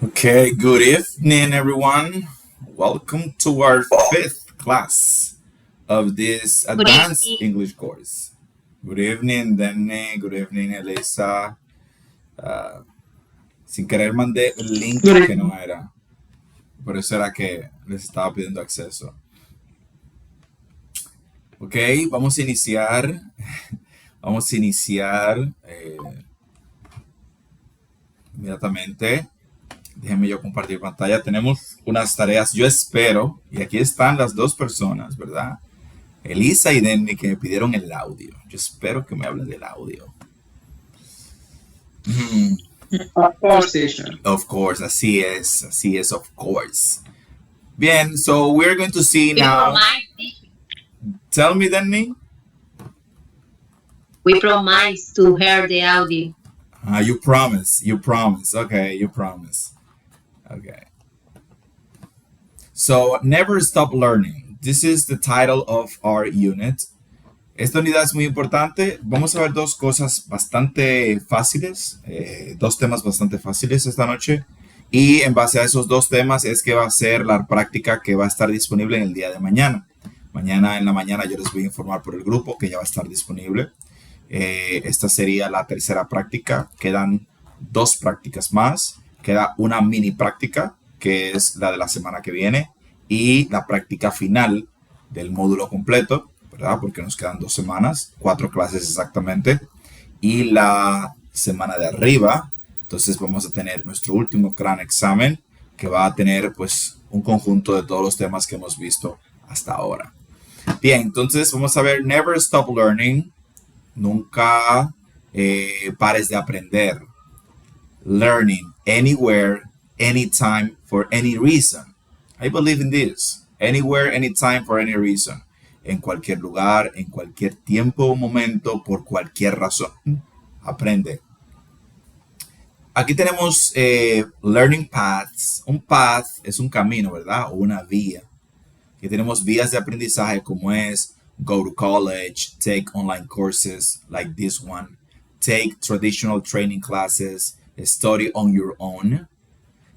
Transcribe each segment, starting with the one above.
Okay, good evening, everyone. Welcome to our fifth class of this Good advanced evening. English course. Good evening, Danny. Good evening, Elisa. Sin querer mandé el link Good que no evening. era. Por eso era que les estaba pidiendo acceso. Ok, vamos a iniciar. Vamos a iniciar inmediatamente. Déjenme yo compartir pantalla. Tenemos unas tareas, yo espero, y aquí están las dos personas, ¿verdad? Elisa y Denny que me pidieron el audio. Yo espero que me hablen del audio. Of course, teacher. Of course, así es, of course. Bien, so we're going to see We now. promise, Tell me, Denny. we promise to hear the audio. You promise. You promise. Okay, you promise. Okay. So, never stop learning. This is the title of our unit. Esta unidad es muy importante. Vamos a ver dos cosas bastante fáciles, dos temas bastante fáciles esta noche. Y en base a esos dos temas es que va a ser la práctica que va a estar disponible en el día de mañana. Mañana en la mañana yo les voy a informar por el grupo que ya va a estar disponible. Esta sería la tercera práctica. Quedan dos prácticas más. Queda una mini práctica, que es la de la semana que viene, y la práctica final del módulo completo, ¿verdad? Porque nos quedan 2 semanas, 4 clases exactamente. Y la semana de arriba, entonces vamos a tener nuestro último gran examen, que va a tener pues un conjunto de todos los temas que hemos visto hasta ahora. Bien, entonces vamos a ver Never Stop Learning. Nunca pares de aprender. Learning anywhere, anytime, for any reason. I believe in this. Anywhere, anytime, for any reason. En cualquier lugar, en cualquier tiempo o momento, por cualquier razón. Aprende. Aquí tenemos learning paths. Un path es un camino, ¿verdad? O una vía. Aquí tenemos vías de aprendizaje como es go to college, take online courses like this one, take traditional training classes, study on your own,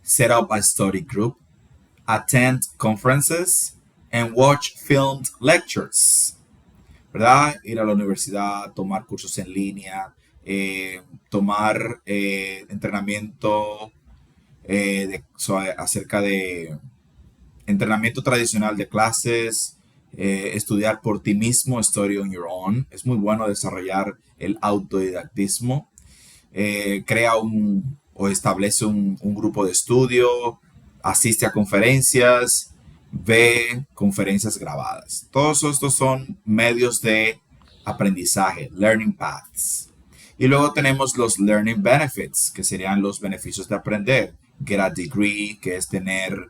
set up a study group, attend conferences, and watch filmed lectures. ¿Verdad? Ir a la universidad, tomar cursos en línea, tomar entrenamiento acerca de entrenamiento tradicional de clases, estudiar por ti mismo, study on your own. Es muy bueno desarrollar el autodidactismo. Crea o establece un grupo de estudio, asiste a conferencias, ve conferencias grabadas. Todos estos son medios de aprendizaje, learning paths. Y luego tenemos los learning benefits, que serían los beneficios de aprender. Get a degree, que es tener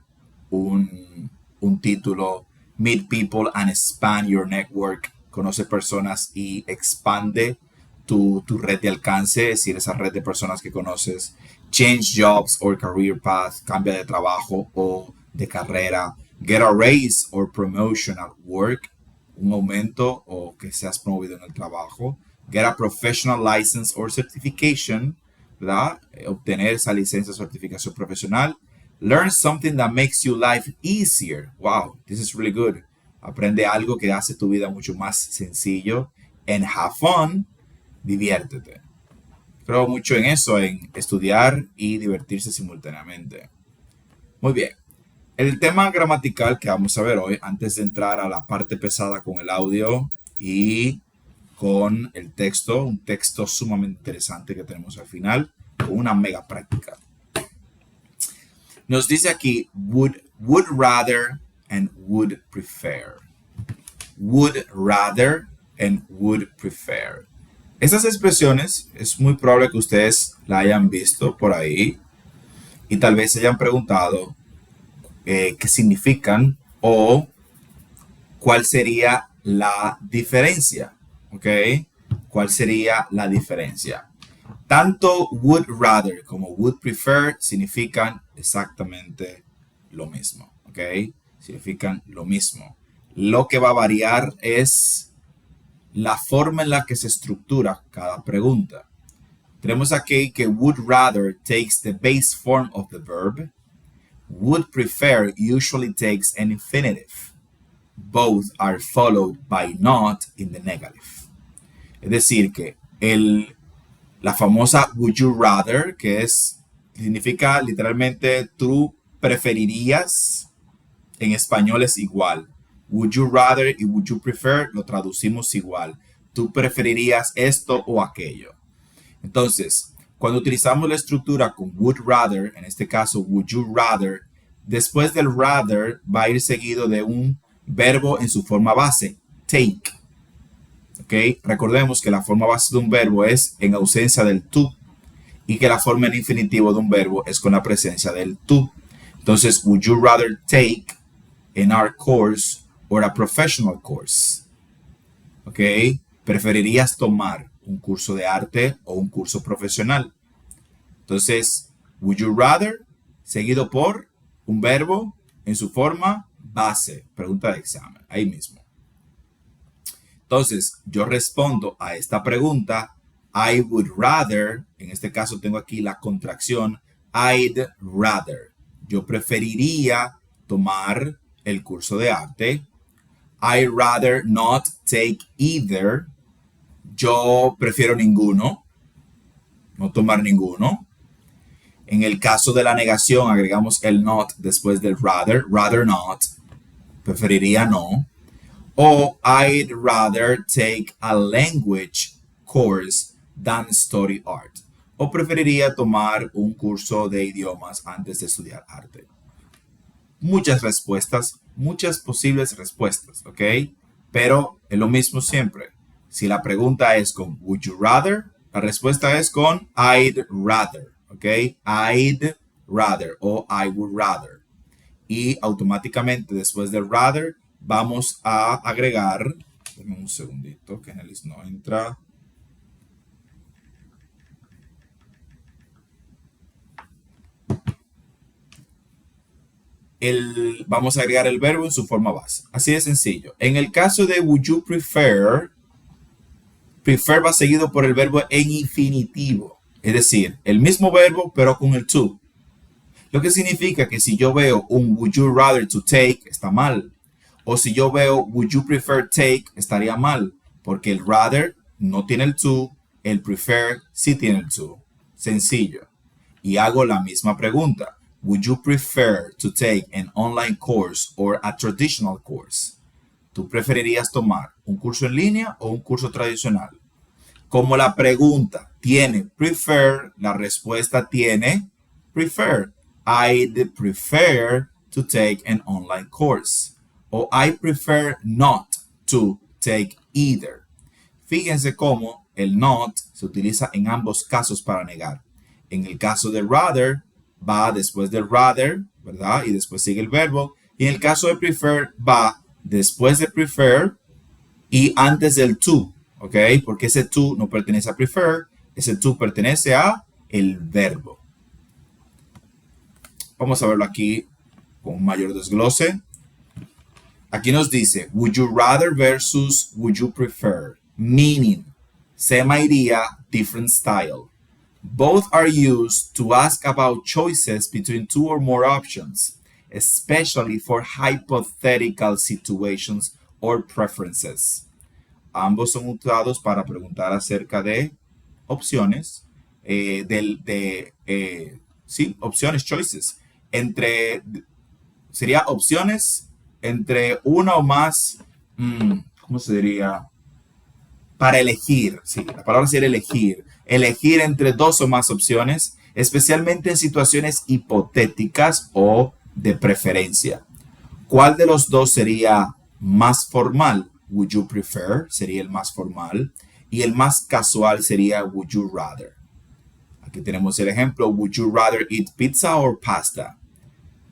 un título. Meet people and expand your network. Conoce personas y expande tu red de alcance, es decir, esa red de personas que conoces. Change jobs or career path. Cambia de trabajo o de carrera. Get a raise or promotion at work. Un aumento o que seas promovido en el trabajo. Get a professional license or certification, ¿verdad? Obtener esa licencia o certificación profesional. Learn something that makes your life easier. Wow, this is really good. Aprende algo que hace tu vida mucho más sencillo. And have fun. Diviértete. Creo mucho en eso, en estudiar y divertirse simultáneamente. Muy bien. El tema gramatical que vamos a ver hoy, antes de entrar a la parte pesada con el audio y con el texto, un texto sumamente interesante que tenemos al final, con una mega práctica. Nos dice aquí, would rather and would prefer. Would rather and would prefer. Estas expresiones es muy probable que ustedes la hayan visto por ahí y tal vez se hayan preguntado qué significan o cuál sería la diferencia, ¿ok? ¿Cuál sería la diferencia? Tanto would rather como would prefer significan exactamente lo mismo, ¿ok? Significan lo mismo. Lo que va a variar es la forma en la que se estructura cada pregunta. Tenemos aquí que would rather takes the base form of the verb. Would prefer usually takes an infinitive. Both are followed by not in the negative. Es decir, que la famosa would you rather, significa literalmente tú preferirías, en español es igual. Would you rather y would you prefer lo traducimos igual. Tú preferirías esto o aquello. Entonces, cuando utilizamos la estructura con would rather, en este caso would you rather, después del rather va a ir seguido de un verbo en su forma base, take. ¿Ok? Recordemos que la forma base de un verbo es en ausencia del to y que la forma en infinitivo de un verbo es con la presencia del to. Entonces, would you rather take an art course or a professional course? ¿Ok? ¿Preferirías tomar un curso de arte o un curso profesional? Entonces, would you rather, seguido por un verbo en su forma base. Pregunta de examen, ahí mismo. Entonces, yo respondo a esta pregunta, I would rather, en este caso tengo aquí la contracción, I'd rather. Yo preferiría tomar el curso de arte. I'd rather not take either. Yo prefiero ninguno, no tomar ninguno. En el caso de la negación, agregamos el not después del rather not, preferiría no. O I'd rather take a language course than study art. O preferiría tomar un curso de idiomas antes de estudiar arte. Muchas respuestas, muchas posibles respuestas, ¿ok? Pero es lo mismo siempre. Si la pregunta es con would you rather, la respuesta es con I'd rather, ¿ok? I'd rather o I would rather. Y automáticamente después del rather vamos a agregar, denme un segundito que en el list no entra. Vamos a agregar el verbo en su forma base. Así de sencillo. En el caso de would you prefer, prefer va seguido por el verbo en infinitivo. Es decir, el mismo verbo pero con el to. Lo que significa que si yo veo un would you rather to take, está mal. O si yo veo would you prefer take, estaría mal. Porque el rather no tiene el to, el prefer sí tiene el to. Sencillo. Y hago la misma pregunta. Would you prefer to take an online course or a traditional course? ¿Tú preferirías tomar un curso en línea o un curso tradicional? Como la pregunta tiene prefer, la respuesta tiene prefer. I'd prefer to take an online course. O I prefer not to take either. Fíjense cómo el not se utiliza en ambos casos para negar. En el caso de rather, va después del rather, ¿verdad? Y después sigue el verbo. Y en el caso de prefer, va después de prefer y antes del to, ¿ok? Porque ese to no pertenece a prefer, ese to pertenece a el verbo. Vamos a verlo aquí con un mayor desglose. Aquí nos dice, would you rather versus would you prefer, meaning, semi-idea, different style. Both are used to ask about choices between two or more options, especially for hypothetical situations or preferences. Ambos son usados para preguntar acerca de opciones, opciones, choices. Sería opciones entre una o más, ¿cómo se diría? Para elegir, sí, la palabra sería elegir. Elegir entre dos o más opciones, especialmente en situaciones hipotéticas o de preferencia. ¿Cuál de los dos sería más formal? Would you prefer sería el más formal y el más casual sería would you rather. Aquí tenemos el ejemplo, would you rather eat pizza or pasta?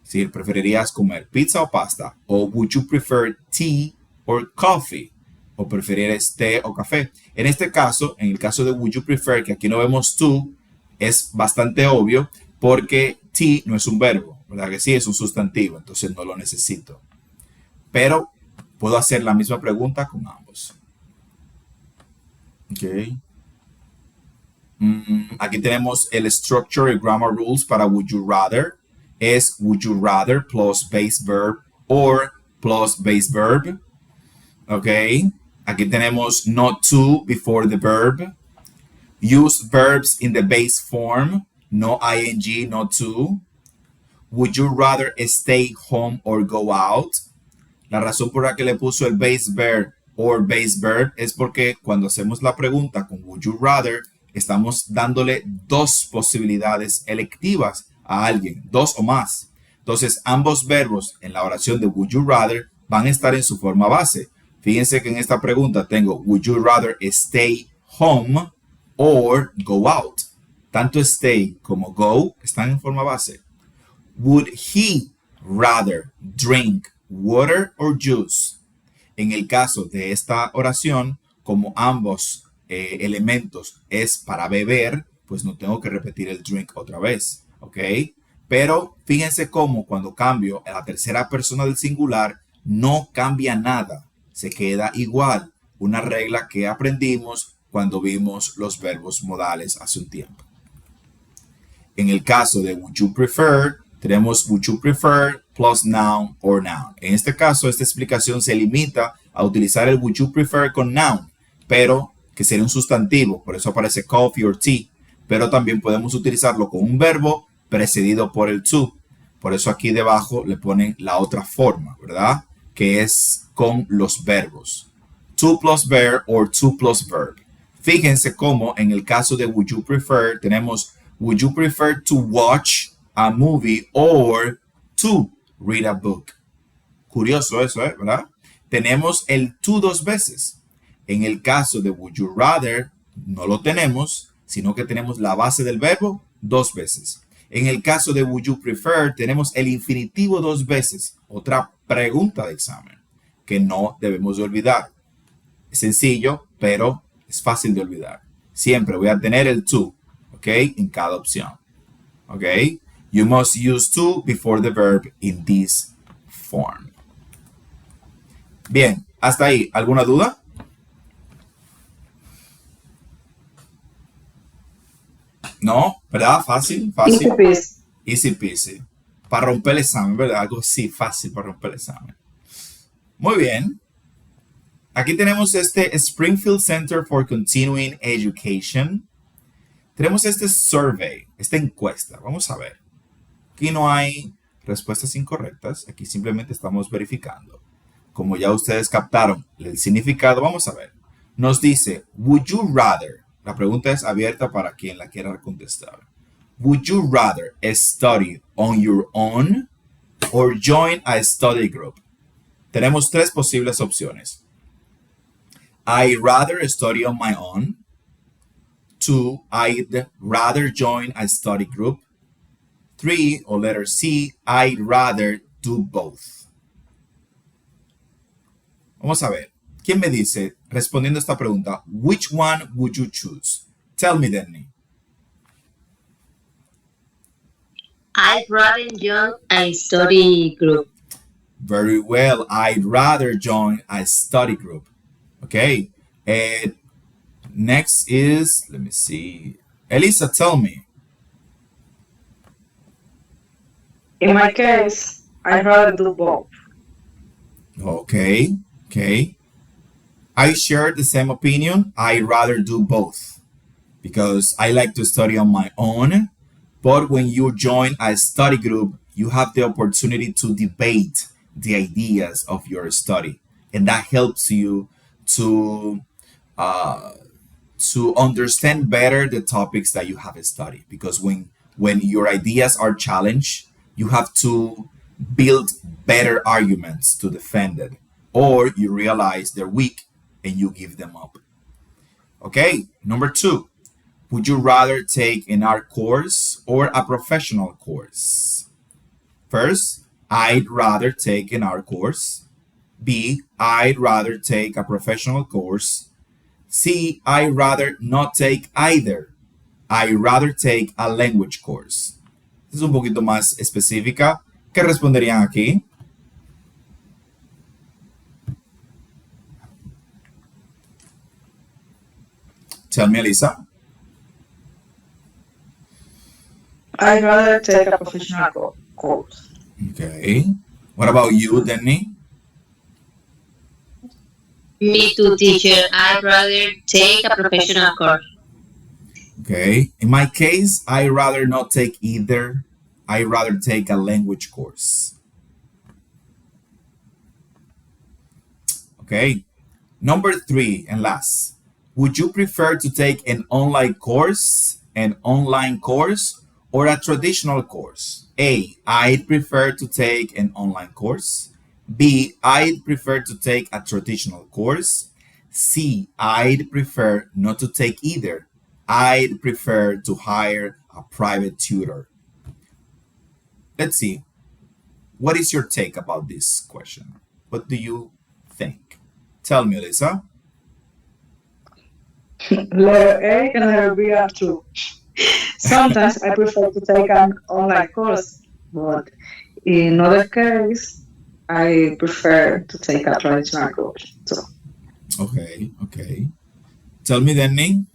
Si preferirías comer pizza o pasta, o would you prefer tea or coffee? O preferirías té o café. En este caso, en el caso de would you prefer, que aquí no vemos to, es bastante obvio porque tea no es un verbo, ¿verdad que sí? Es un sustantivo, entonces no lo necesito. Pero puedo hacer la misma pregunta con ambos. Ok. Aquí tenemos el structure y grammar rules para would you rather. Es would you rather plus base verb or plus base verb. Ok. Aquí tenemos not to before the verb. Use verbs in the base form. No ing, not to. Would you rather stay home or go out? La razón por la que le puso el base verb or base verb es porque cuando hacemos la pregunta con would you rather, estamos dándole dos posibilidades electivas a alguien, dos o más. Entonces, ambos verbos en la oración de would you rather van a estar en su forma base. Fíjense que en esta pregunta tengo would you rather stay home or go out. Tanto stay como go están en forma base. Would he rather drink water or juice? En el caso de esta oración, como ambos elementos es para beber, pues no tengo que repetir el drink otra vez, ¿ok? Pero fíjense cómo cuando cambio a la tercera persona del singular, no cambia nada, se queda igual. Una regla que aprendimos cuando vimos los verbos modales hace un tiempo. En el caso de would you prefer, tenemos would you prefer plus noun or noun. En este caso, esta explicación se limita a utilizar el would you prefer con noun, pero que sería un sustantivo, por eso aparece coffee or tea, pero también podemos utilizarlo con un verbo precedido por el to. Por eso aquí debajo le ponen la otra forma, ¿verdad? Que es con los verbos. To plus verb or to plus verb. Fíjense cómo en el caso de would you prefer tenemos would you prefer to watch a movie or to read a book. Curioso eso, ¿verdad? Tenemos el to dos veces. En el caso de would you rather, no lo tenemos, sino que tenemos la base del verbo dos veces. En el caso de would you prefer, tenemos el infinitivo dos veces. Otra pregunta de examen que no debemos de olvidar. Es sencillo, pero es fácil de olvidar. Siempre voy a tener el to, ¿ok? En cada opción, ¿ok? You must use to before the verb in this form. Bien, hasta ahí. ¿Alguna duda? No, ¿verdad? Fácil, fácil. Easy peasy. Easy peasy. Para romper el examen, ¿verdad? Algo así fácil para romper el examen. Muy bien. Aquí tenemos este Springfield Center for Continuing Education. Tenemos este survey, esta encuesta. Vamos a ver. Aquí no hay respuestas incorrectas. Aquí simplemente estamos verificando. Como ya ustedes captaron el significado, vamos a ver. Nos dice, would you rather? La pregunta es abierta para quien la quiera contestar. Would you rather study on your own or join a study group? Tenemos tres posibles opciones. I'd rather study on my own. 2, I'd rather join a study group. 3, or letter C, I'd rather do both. Vamos a ver. ¿Quién me dice, respondiendo a esta pregunta, which one would you choose? Tell me, Denny. I'd rather join a study group. Very well. I'd rather join a study group. Okay. Next is, let me see. Elisa, tell me. In my case, I'd rather do both. Okay. Okay. I share the same opinion. I'd rather do both because I like to study on my own. But when you join a study group, you have the opportunity to debate the ideas of your study. And that helps you to understand better the topics that you have studied. Because when your ideas are challenged, you have to build better arguments to defend it. Or you realize they're weak and you give them up. Okay, number 2. Would you rather take an art course or a professional course? First, I'd rather take an art course. B, I'd rather take a professional course. C, I'd rather not take either. I'd rather take a language course. Es un poquito más específica. ¿Qué responderían aquí? Tell me, Elisa. I'd rather take a professional course. Okay. What about you, Danny? Me too, teacher. I'd rather take a professional course. Okay. In my case, I rather not take either. I rather take a language course. Okay. Number three and last. Would you prefer to take an online course, or a traditional course? A. I'd prefer to take an online course. B. I'd prefer to take a traditional course. C. I'd prefer not to take either. I'd prefer to hire a private tutor. Let's see. What is your take about this question? What do you think? Tell me, Lisa. Letter A and letter B are true. Sometimes I prefer to take an online course, but in other case, I prefer to take a traditional course. So, Okay, okay. Tell me the name.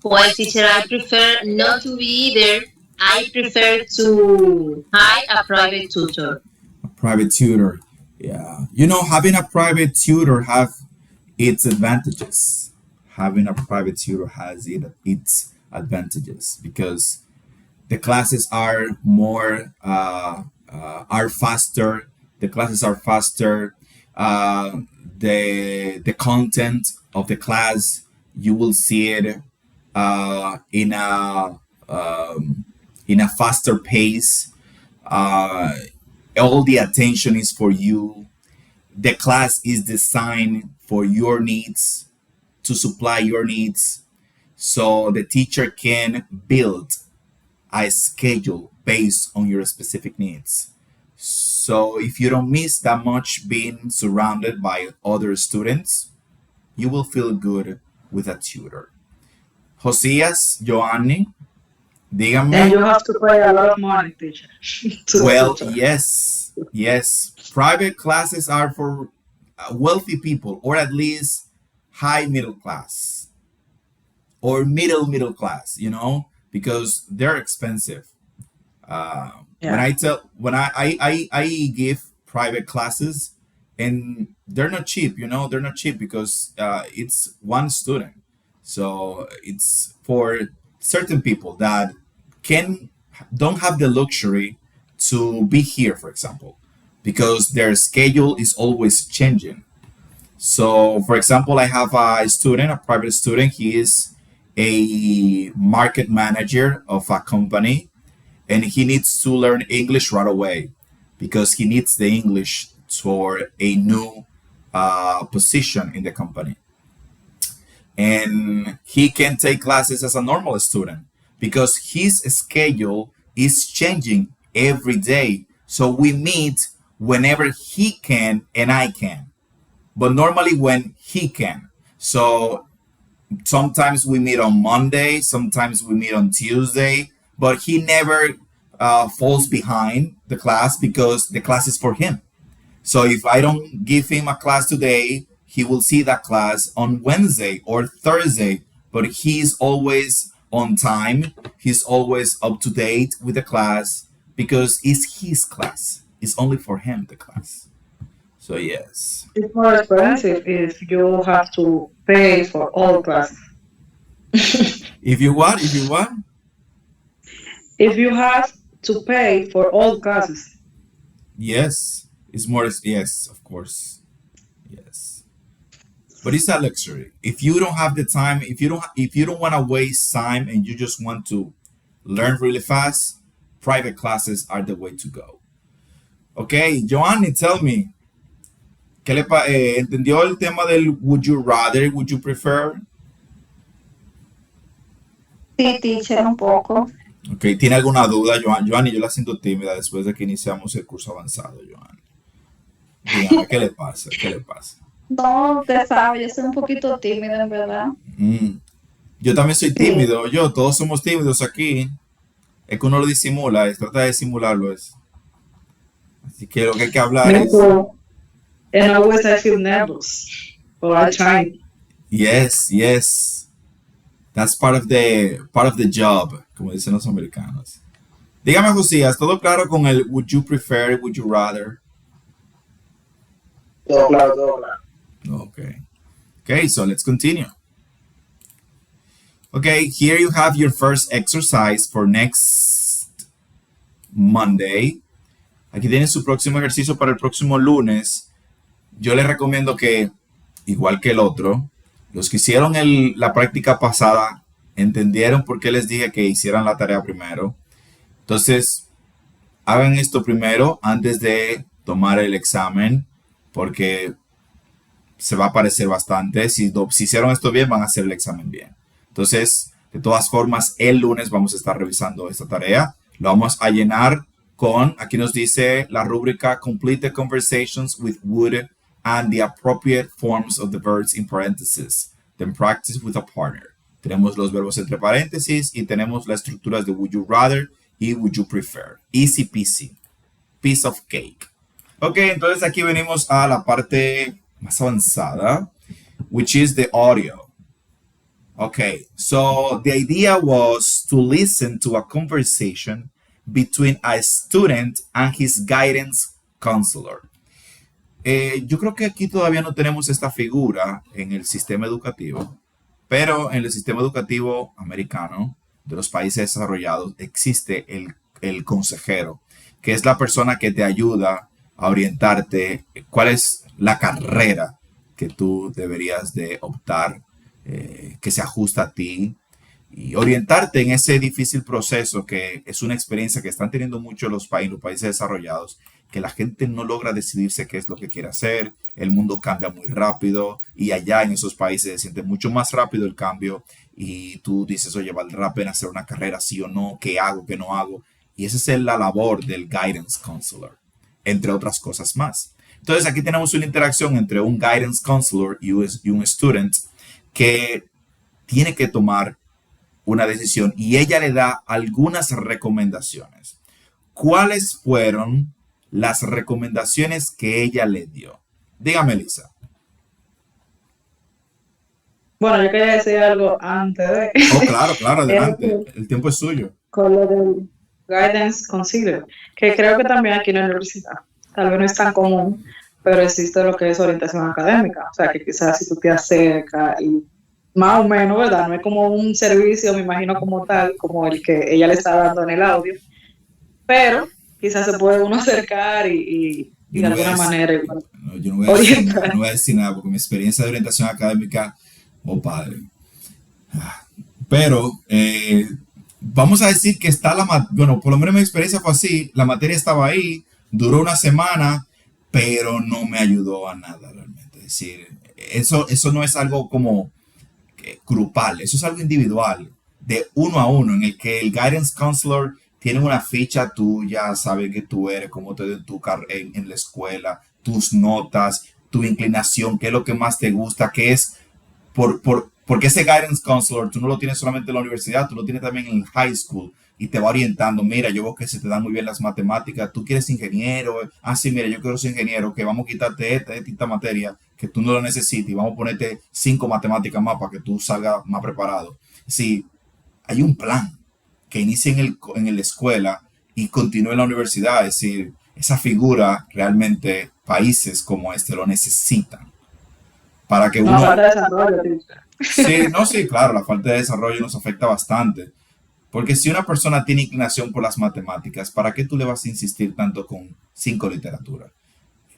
Well, teacher, I prefer not to be either. I prefer to hire a private tutor. A private tutor. Yeah. Having a private tutor have its advantages. Having a private tutor has its advantages because the classes are faster. The classes are faster. Uh, the content of the class, you will see it in a faster pace. Uh, all the attention is for you. The class is designed for your needs, to supply your needs, so the teacher can build a schedule based on your specific needs. So if you don't miss that much being surrounded by other students, you will feel good with a tutor. Josías, Joanny, and díganme. you have to pay a lot of money, teacher, to the Well, teacher. yes, yes. Private classes are for wealthy people, or at least high middle class, or middle class, because they're expensive. When Yeah. I give private classes, and they're not cheap, they're not cheap because it's one student. So it's for certain people that can don't have the luxury to be here, for example, because their schedule is always changing. So, for example, I have a student, a private student. He is a market manager of a company, and he needs to learn English right away because he needs the English for a new position in the company. And he can take classes as a normal student because his schedule is changing every day. So we meet whenever he can and I can, but normally when he can. So sometimes we meet on Monday, sometimes we meet on Tuesday, but he never falls behind the class because the class is for him. So if I don't give him a class today, he will see that class on Wednesday or Thursday, but he's always on time. He's always up to date with the class because it's his class. It's only for him, the class. So, yes. It's more expensive if you have to pay for all classes. If you what? If you what? If you have to pay for all classes, Yes. It's more, yes, of course. Yes. But it's a luxury. If you don't have the time, if you don't want to waste time and you just want to learn really fast, private classes are the way to go. Okay, Joanny, tell me, ¿entendió el tema del would you rather, would you prefer? Sí, teacher, un poco. Ok, ¿tiene alguna duda, Joanny? Yo la siento tímida después de que iniciamos el curso avanzado, Joanny. Dígame, ¿qué le pasa? ¿Qué le pasa? No, usted sabe, yo soy un poquito tímida, en verdad. Yo también soy Sí. tímido, todos somos tímidos aquí. Es que uno lo disimula, trata de disimularlo. Así que lo que hay que hablar me es, too. And always I feel nervous, but I try. yes, yes. That's part of the job, como dicen los americanos. Dígame, Josías, ¿todo claro con el would you prefer, would you rather? Todo claro, todo claro. Okay. Okay, so let's continue. Okay, here you have your first exercise for next Monday. Aquí tienen su próximo ejercicio para el próximo lunes. Yo les recomiendo que, igual que el otro, los que hicieron la práctica pasada entendieron por qué les dije que hicieran la tarea primero. Entonces, hagan esto primero antes de tomar el examen, porque se va a parecer bastante. Si hicieron esto bien, van a hacer el examen bien. Entonces, de todas formas, el lunes vamos a estar revisando esta tarea. Lo vamos a llenar con, aquí nos dice la rúbrica, complete the conversations with would and the appropriate forms of the verbs in parentheses. Then practice with a partner. Tenemos los verbos entre paréntesis y tenemos las estructuras de would you rather y would you prefer. Easy peasy. Piece of cake. Ok, entonces aquí venimos a la parte más avanzada, which is the audio. Okay, so the idea was to listen to a conversation between a student and his guidance counselor. Yo creo que aquí todavía no tenemos esta figura en el sistema educativo, pero en el sistema educativo americano de los países desarrollados existe el consejero, que es la persona que te ayuda a orientarte cuál es la carrera que tú deberías de optar, que se ajusta a ti y orientarte en ese difícil proceso que es una experiencia que están teniendo mucho los países desarrollados, que la gente no logra decidirse qué es lo que quiere hacer, el mundo cambia muy rápido y allá en esos países se siente mucho más rápido el cambio y tú dices, oye, ¿valdrá la pena hacer una carrera sí o no? ¿Qué hago? ¿Qué no hago? Y esa es la labor del guidance counselor, entre otras cosas más. Entonces aquí tenemos una interacción entre un guidance counselor y un student que tiene que tomar una decisión y ella le da algunas recomendaciones. ¿Cuáles fueron las recomendaciones que ella le dio? Dígame, Lisa. Bueno, yo quería decir algo antes de... Oh, claro, adelante. El tiempo es suyo. Con lo del Guidance Counselor, que creo que también aquí en la universidad, tal vez no es tan común, pero existe lo que es orientación académica. O sea, que quizás si tú te acercas y más o menos, ¿verdad? No es como un servicio, me imagino como tal, como el que ella le está dando en el audio, pero quizás se puede uno acercar y de alguna manera yo no voy a decir nada porque mi experiencia de orientación académica, oh padre. Pero vamos a decir que está bueno, por lo menos mi experiencia fue así, la materia estaba ahí, duró una semana, pero no me ayudó a nada realmente. Es decir, eso no es algo como grupal, eso es algo individual, de uno a uno, en el que el guidance counselor tiene una ficha tuya, sabe que tú eres, cómo te en la escuela, tus notas, tu inclinación, qué es lo que más te gusta, qué es, porque ese guidance counselor tú no lo tienes solamente en la universidad, tú lo tienes también en high school y te va orientando. Mira, yo veo que se te dan muy bien las matemáticas, tú quieres ingeniero, sí, mira, yo quiero ser ingeniero, que vamos a quitarte esta materia que tú no lo necesitas y vamos a ponerte 5 matemáticas más para que tú salgas más preparado. Sí, hay un plan que inicia en la escuela y continúa en la universidad. Es decir, esa figura realmente países como este lo necesitan para que uno... falta de desarrollo. Sí, claro, la falta de desarrollo nos afecta bastante. Porque si una persona tiene inclinación por las matemáticas, ¿para qué tú le vas a insistir tanto con 5 literaturas?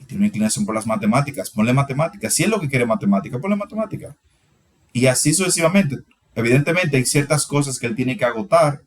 Tiene una inclinación por las matemáticas, ponle matemáticas. Si es lo que quiere matemática, ponle matemática. Y así sucesivamente. Evidentemente hay ciertas cosas que él tiene que agotar,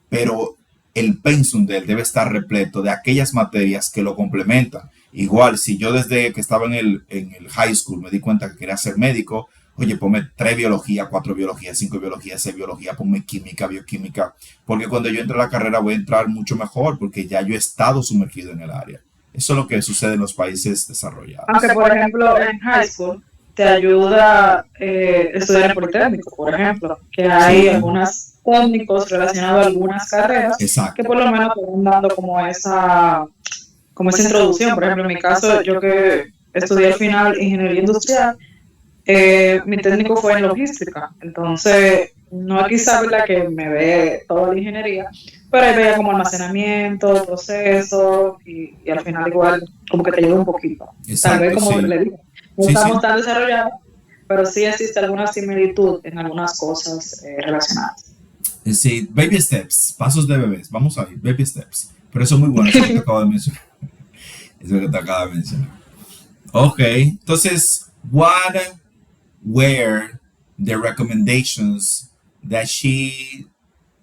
pero el pensum de él debe estar repleto de aquellas materias que lo complementan. Igual, si yo desde que estaba en el high school me di cuenta que quería ser médico, oye, ponme 3 biología, 4 biología, 5 biología, 6 biología, ponme química, bioquímica, porque cuando yo entre a la carrera voy a entrar mucho mejor, porque ya yo he estado sumergido en el área. Eso es lo que sucede en los países desarrollados. Aunque, por ejemplo, en high school te ayuda estudiar en Politécnico, por ejemplo, que hay algunos técnicos relacionados a algunas carreras. Exacto. Que por lo menos te van dando como esa introducción. Por ejemplo, en mi caso, yo que estudié al final ingeniería industrial, mi técnico fue en logística. Entonces, No quizá la que me ve toda la ingeniería, pero ahí veía como almacenamiento, proceso y al final igual como que te ayuda un poquito. Tal vez Exacto, como sí. le digo, no Sí, estamos sí. tan desarrollados, pero sí existe alguna similitud en algunas cosas relacionadas. Sí, baby steps, pasos de bebés. Vamos a ver, baby steps. Pero eso es muy bueno, eso que te acabo de mencionar. Eso que te acabo de mencionar. Ok, entonces, what were the recommendations that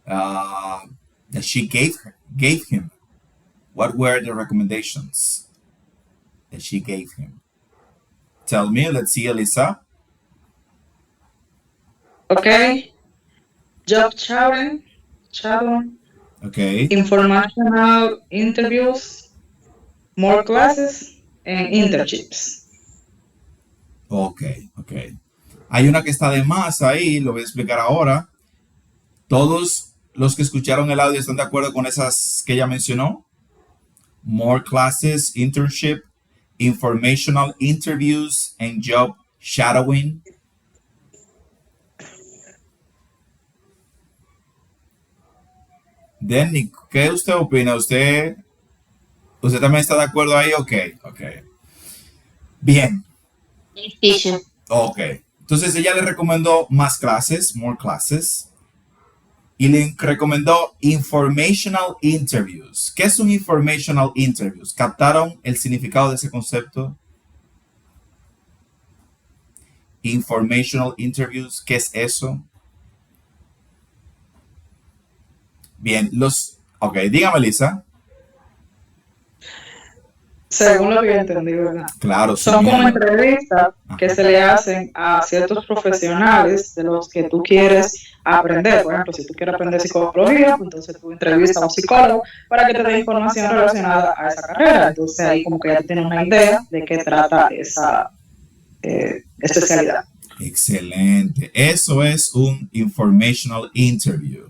uh, she gave him? What were the recommendations that she gave him? Tell me, let's see, Elisa. Okay, job shadowing, Okay, informational interviews, more classes, and internships. ok. Hay una que está de más ahí, lo voy a explicar ahora. Todos los que escucharon el audio están de acuerdo con esas que ella mencionó. More classes, internship, informational interviews, and job shadowing. Denny, ¿qué usted opina? ¿Usted también está de acuerdo ahí? Ok. Bien, Teacher. ok. Entonces ella le recomendó más clases, more classes, y le recomendó informational interviews. ¿Qué es un informational interviews? ¿Captaron el significado de ese concepto? Informational interviews, ¿qué es eso? Bien, ok, dígame, Lisa. Según lo que yo entendí, ¿verdad? Claro, sí, Son como bien. entrevistas que se le hacen a ciertos profesionales de los que tú quieres aprender. Por ejemplo, si tú quieres aprender psicología, pues entonces tú entrevistas a un psicólogo para que te dé información relacionada a esa carrera. Entonces ahí como que ya tienes una idea de qué trata esa especialidad. Excelente. Eso es un informational interview.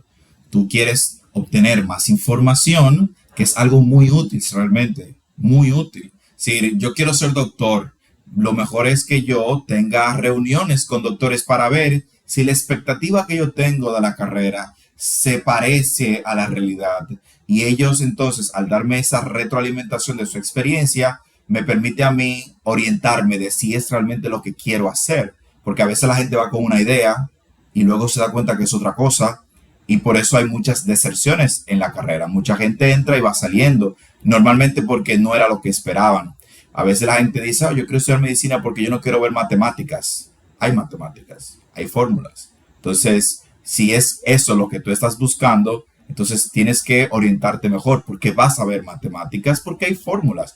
Tú quieres obtener más información, que es algo muy útil realmente, muy útil. Si yo quiero ser doctor, lo mejor es que yo tenga reuniones con doctores para ver si la expectativa que yo tengo de la carrera se parece a la realidad. Y ellos entonces, al darme esa retroalimentación de su experiencia, me permite a mí orientarme de si es realmente lo que quiero hacer. Porque a veces la gente va con una idea y luego se da cuenta que es otra cosa y por eso hay muchas deserciones en la carrera. Mucha gente entra y va saliendo, normalmente porque no era lo que esperaban. A veces la gente dice, yo quiero estudiar medicina porque yo no quiero ver matemáticas. Hay matemáticas, hay fórmulas. Entonces, si es eso lo que tú estás buscando, entonces tienes que orientarte mejor porque vas a ver matemáticas, porque hay fórmulas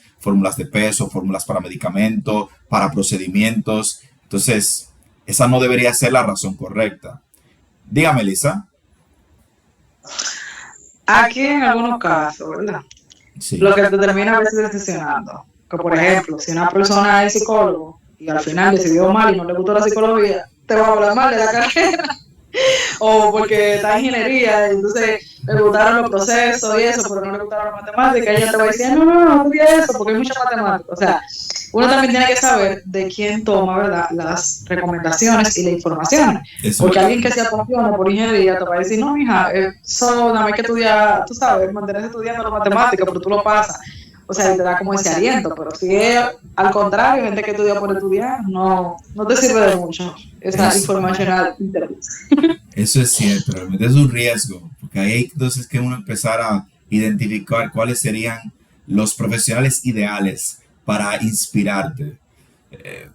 de peso, fórmulas para medicamentos, para procedimientos. Entonces, esa no debería ser la razón correcta. Dígame, Lisa. Aquí en algunos casos, ¿verdad? Sí. Lo que te termina a veces decepcionando. Que por ejemplo, si una persona es psicólogo y al final decidió mal y no le gustó la psicología, te va a hablar mal de la carrera. O porque está en ingeniería y entonces le gustaron los procesos y eso, pero no le gustaron las matemáticas, ella te va a decir, no estudia eso porque hay mucha matemática. O sea, uno también tiene que saber de quién toma, ¿verdad?, las recomendaciones y la información. Porque alguien que se apasiona por ingeniería te va a decir, no, mija, eso nada más hay que estudiar, tú sabes, mantenerse estudiando la matemática, pero tú lo pasas. O sea, te da como ese aliento, pero si es al contrario, gente que estudia por estudiar, no te sirve de mucho esa información. Eso es cierto, realmente es un riesgo, porque ahí hay entonces que uno empezar a identificar cuáles serían los profesionales ideales para inspirarte.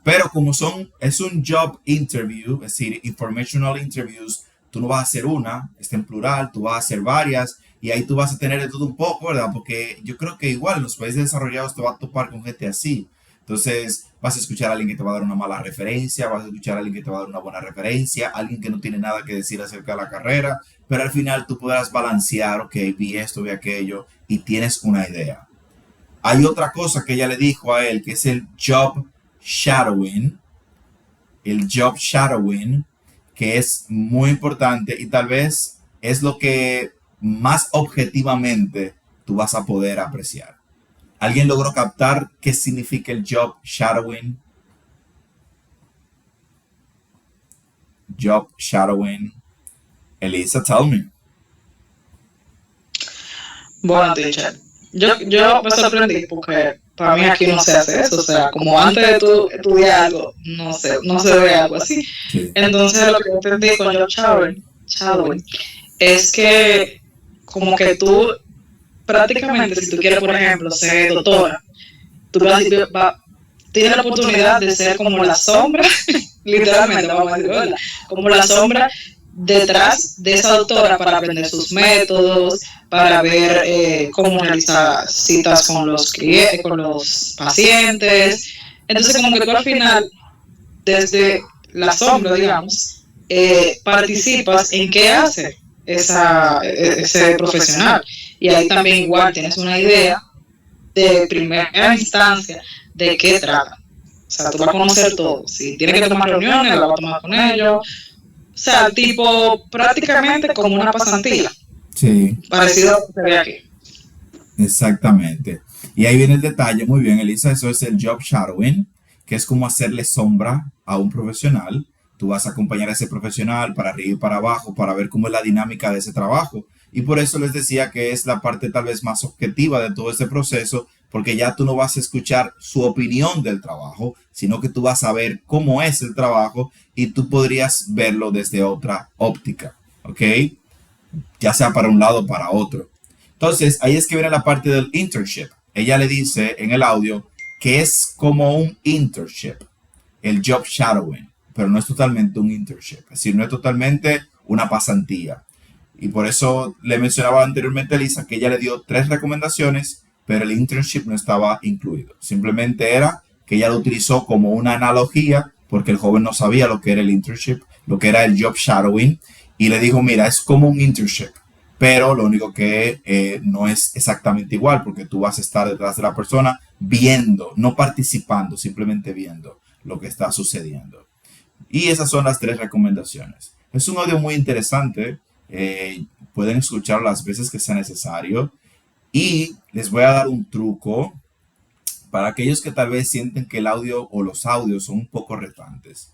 Pero como es un job interview, es decir, informational interviews, tú no vas a hacer una, está en plural, tú vas a hacer varias y ahí tú vas a tener de todo un poco, ¿verdad? Porque yo creo que igual en los países desarrollados te vas a topar con gente así. Entonces vas a escuchar a alguien que te va a dar una mala referencia, vas a escuchar a alguien que te va a dar una buena referencia, alguien que no tiene nada que decir acerca de la carrera, pero al final tú podrás balancear, ok, vi esto, vi aquello y tienes una idea. Hay otra cosa que ella le dijo a él, que es el job shadowing, que es muy importante y tal vez es lo que más objetivamente tú vas a poder apreciar. ¿Alguien logró captar qué significa el job shadowing? Job shadowing. Elisa, tell me. Bueno, teacher, yo me sorprendí porque para mí aquí no se hace eso, o sea, como antes de tú estudiar algo, no se ve algo así. Sí. Entonces lo que yo entendí con job shadowing es que como que tú prácticamente, si tú quieres, por ejemplo, ser doctora, tú tienes la oportunidad de ser como la sombra, literalmente, vamos a decir, ¿verdad? Como la sombra detrás de esa doctora para aprender sus métodos, para ver cómo realizar citas con los clientes, con los pacientes. Entonces, como que tú al final, desde la sombra, digamos, participas en qué hace ese profesional. Y ahí también igual tienes una idea de primera instancia de qué trata. O sea, tú vas a conocer todo. Si tienes que tomar reuniones, la vas a tomar con ellos. O sea, tipo, prácticamente como una pasantía. Sí. Parecido a lo que se ve aquí. Exactamente. Y ahí viene el detalle, muy bien, Elisa, eso es el job shadowing, que es como hacerle sombra a un profesional. Tú vas a acompañar a ese profesional para arriba y para abajo para ver cómo es la dinámica de ese trabajo. Y por eso les decía que es la parte tal vez más objetiva de todo este proceso, porque ya tú no vas a escuchar su opinión del trabajo, sino que tú vas a ver cómo es el trabajo y tú podrías verlo desde otra óptica, ¿ok? Ya sea para un lado o para otro. Entonces, ahí es que viene la parte del internship. Ella le dice en el audio que es como un internship, el job shadowing, pero no es totalmente un internship, es decir, no es totalmente una pasantía. Y por eso le mencionaba anteriormente a Lisa que ella le dio 3 recomendaciones, pero el internship no estaba incluido. Simplemente era que ella lo utilizó como una analogía, porque el joven no sabía lo que era el internship, lo que era el job shadowing, y le dijo, mira, es como un internship, pero lo único que no es exactamente igual, porque tú vas a estar detrás de la persona viendo, no participando, simplemente viendo lo que está sucediendo. Y esas son las 3 recomendaciones. Es un audio muy interesante, pueden escucharlo las veces que sea necesario, y les voy a dar un truco para aquellos que tal vez sienten que el audio o los audios son un poco retantes.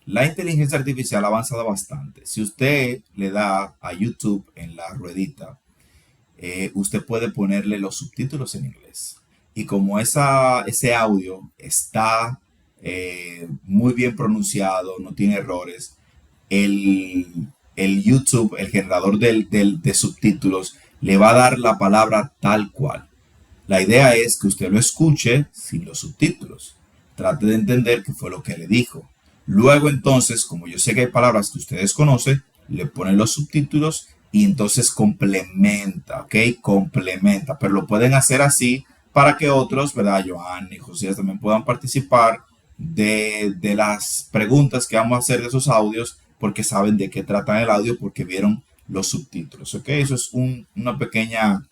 La inteligencia artificial ha avanzado bastante. Si usted le da a YouTube en la ruedita, usted puede ponerle los subtítulos en inglés. Y como ese audio está muy bien pronunciado, no tiene errores, el YouTube, el generador de subtítulos, le va a dar la palabra tal cual. La idea es que usted lo escuche sin los subtítulos. Trate de entender qué fue lo que le dijo. Luego entonces, como yo sé que hay palabras que ustedes conocen, le ponen los subtítulos y entonces complementa, ¿ok? Complementa, pero lo pueden hacer así para que otros, ¿verdad? Joan y José también puedan participar de las preguntas que vamos a hacer de esos audios porque saben de qué tratan el audio porque vieron los subtítulos, ¿ok? Eso es una pequeña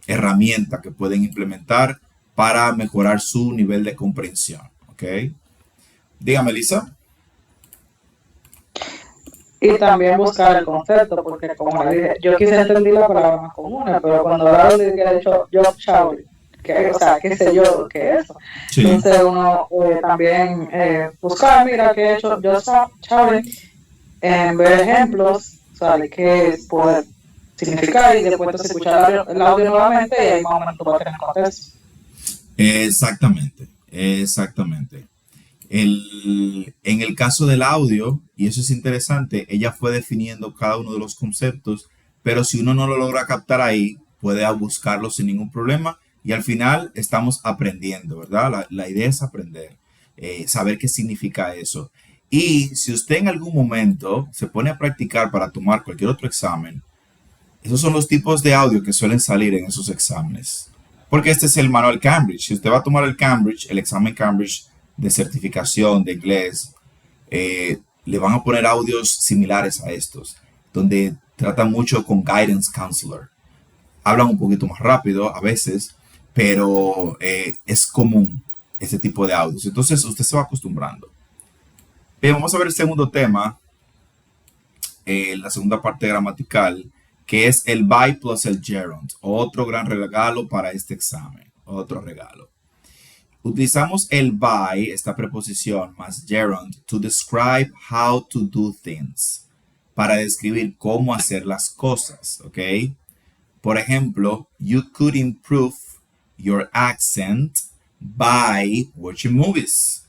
herramienta que pueden implementar para mejorar su nivel de comprensión, ¿ok? Dígame, Lisa. Y también buscar el concepto, porque como le dije, yo quise entender la palabra más común, pero cuando hablaron de que he hecho job shadowing, que, o sea, qué sé yo, qué es eso. Sí. Entonces uno también buscar, mira, que he hecho job shadowing, ver ejemplos, o sea, de qué puede significar y después entonces escuchar el audio nuevamente y ahí más o menos tú vas a tener contexto. Exactamente, exactamente. En el caso del audio, y eso es interesante, ella fue definiendo cada uno de los conceptos, pero si uno no lo logra captar ahí, puede buscarlo sin ningún problema y al final estamos aprendiendo, ¿verdad? La idea es aprender, saber qué significa eso. Y si usted en algún momento se pone a practicar para tomar cualquier otro examen, esos son los tipos de audio que suelen salir en esos exámenes. Porque este es el manual Cambridge. Si usted va a tomar el Cambridge, el examen Cambridge de certificación de inglés, le van a poner audios similares a estos, donde tratan mucho con guidance counselor. Hablan un poquito más rápido a veces, pero es común este tipo de audios. Entonces usted se va acostumbrando. Bien, vamos a ver el segundo tema, la segunda parte gramatical, que es el by plus el gerund. Otro gran regalo para este examen. Otro regalo. Utilizamos el by, esta preposición, más gerund, to describe how to do things. para describir cómo hacer las cosas, ¿ok? Por ejemplo, you could improve your accent by watching movies.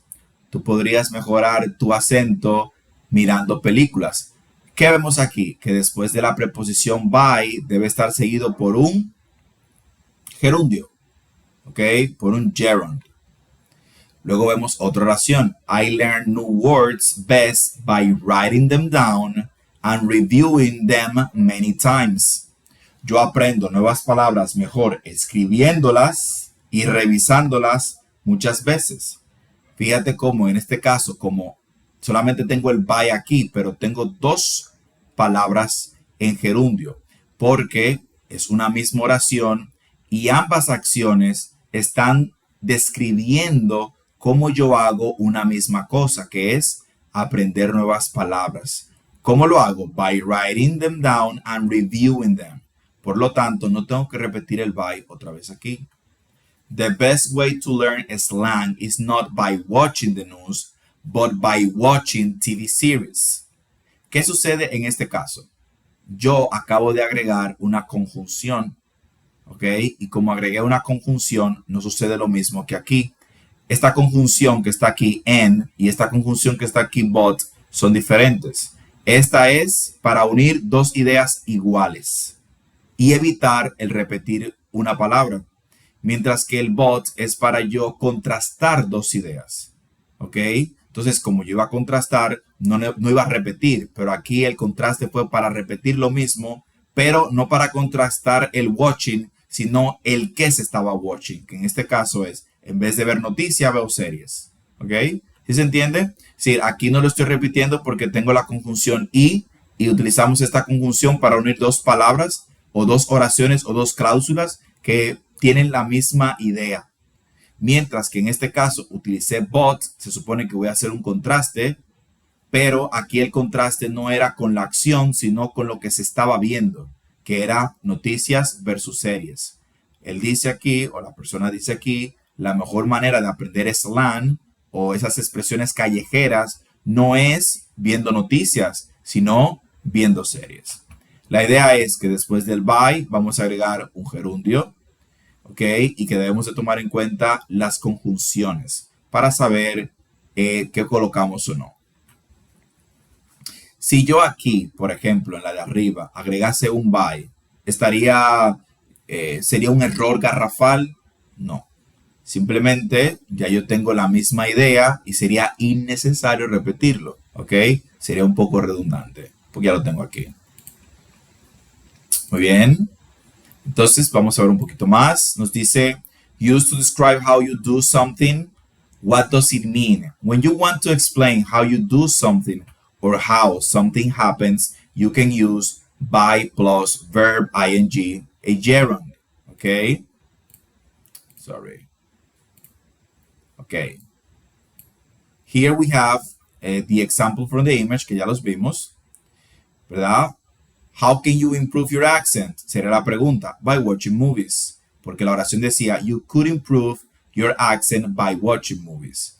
Tú podrías mejorar tu acento mirando películas. ¿Qué vemos aquí? Que después de la preposición by debe estar seguido por un gerundio, ¿ok? Por un gerund. Luego vemos otra oración. I learn new words best by writing them down and reviewing them many times. Yo aprendo nuevas palabras mejor escribiéndolas y revisándolas muchas veces. Fíjate cómo en este caso, como solamente tengo el by aquí, pero tengo dos palabras en gerundio, porque es una misma oración y ambas acciones están describiendo cómo yo hago una misma cosa, que es aprender nuevas palabras. ¿Cómo lo hago? By writing them down and reviewing them. Por lo tanto, no tengo que repetir el by otra vez aquí. The best way to learn slang is not by watching the news, but by watching TV series. ¿Qué sucede en este caso? Yo acabo de agregar una conjunción, ¿ok? Y como agregué una conjunción, no sucede lo mismo que aquí. Esta conjunción que está aquí en y esta conjunción que está aquí but son diferentes. Esta es para unir dos ideas iguales y evitar el repetir una palabra. Mientras que el but es para yo contrastar dos ideas. ¿Ok? Entonces, como yo iba a contrastar, no iba a repetir. Pero aquí el contraste fue para repetir lo mismo, pero no para contrastar el watching, sino el que se estaba watching. Que en este caso es, en vez de ver noticias, veo series. ¿Ok? ¿Sí se entiende? Sí, aquí no lo estoy repitiendo porque tengo la conjunción y utilizamos esta conjunción para unir dos palabras o dos oraciones o dos cláusulas que tienen la misma idea. Mientras que en este caso utilicé but, se supone que voy a hacer un contraste, pero aquí el contraste no era con la acción, sino con lo que se estaba viendo, que era noticias versus series. Él dice aquí, o la persona dice aquí, la mejor manera de aprender slang o esas expresiones callejeras no es viendo noticias, sino viendo series. La idea es que después del by vamos a agregar un gerundio, ¿ok? Y que debemos de tomar en cuenta las conjunciones para saber qué colocamos o no. Si yo aquí, por ejemplo, en la de arriba, agregase un by, ¿sería un error garrafal? No. Simplemente ya yo tengo la misma idea y sería innecesario repetirlo, ¿ok? Sería un poco redundante, porque ya lo tengo aquí. Muy bien. Entonces, vamos a ver un poquito más. Nos dice, use to describe how you do something. What does it mean? When you want to explain how you do something or how something happens, you can use by plus verb ing, a gerund. Okay? Sorry. Okay. Here we have the example from the image, que ya los vimos. ¿Verdad? How can you improve your accent? Sería la pregunta. By watching movies. Porque la oración decía, you could improve your accent by watching movies.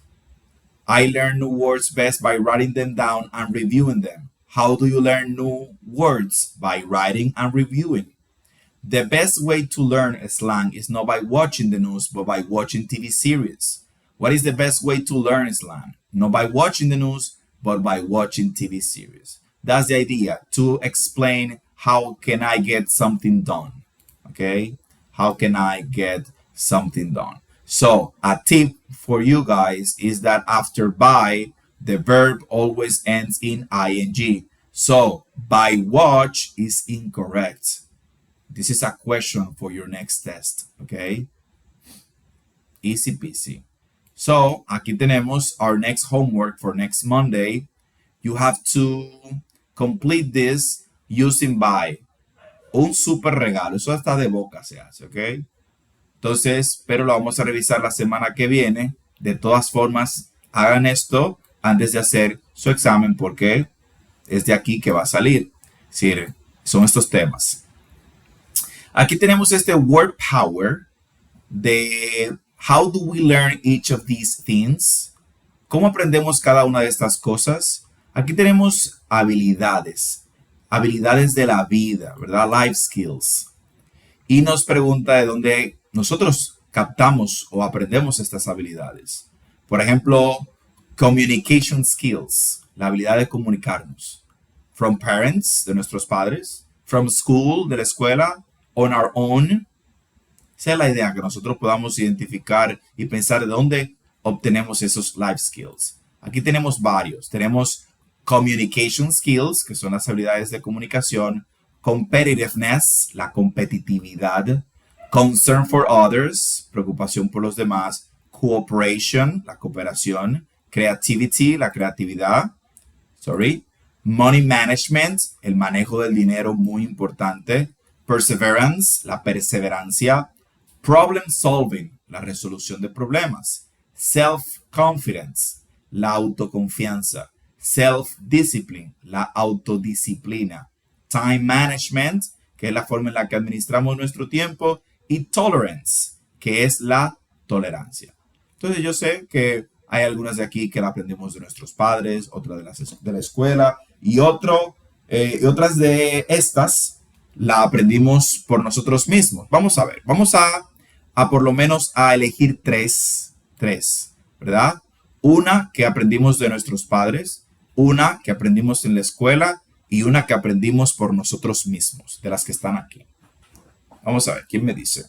I learn new words best by writing them down and reviewing them. How do you learn new words? By writing and reviewing. The best way to learn slang is not by watching the news, but by watching TV series. What is the best way to learn slang? Not by watching the news, but by watching TV series. That's the idea, to explain how can I get something done, okay? How can I get something done? So a tip for you guys is that after by, the verb always ends in ing. So by watch is incorrect. This is a question for your next test, okay? Easy peasy. So aquí tenemos our next homework for next Monday. You have to complete this using by. Un super regalo. Eso hasta de boca se hace, ¿ok? Entonces, pero lo vamos a revisar la semana que viene. De todas formas, hagan esto antes de hacer su examen porque es de aquí que va a salir. Sí, son estos temas. Aquí tenemos este word power de how do we learn each of these things. ¿Cómo aprendemos cada una de estas cosas? Aquí tenemos habilidades. habilidades de la vida, ¿verdad? Life skills. Y nos pregunta de dónde nosotros captamos o aprendemos estas habilidades. Por ejemplo, communication skills, la habilidad de comunicarnos. From parents, de nuestros padres. From school, de la escuela. On our own. Esa es la idea, que nosotros podamos identificar y pensar de dónde obtenemos esos life skills. Aquí tenemos varios. Tenemos communication skills, que son las habilidades de comunicación. Competitiveness, la competitividad. Concern for others, preocupación por los demás. Cooperation, la cooperación. Creativity, la creatividad. Money management, el manejo del dinero, muy importante. Perseverance, la perseverancia. Problem solving, la resolución de problemas. Self-confidence, la autoconfianza. Self-discipline, la autodisciplina. Time management, que es la forma en la que administramos nuestro tiempo. Y tolerance, que es la tolerancia. Entonces yo sé que hay algunas de aquí que la aprendimos de nuestros padres, otras de la escuela y otras de estas la aprendimos por nosotros mismos. Vamos a ver, vamos a por lo menos a elegir tres, ¿verdad? Una que aprendimos de nuestros padres, una que aprendimos en la escuela y una que aprendimos por nosotros mismos, de las que están aquí. Vamos a ver, ¿quién me dice?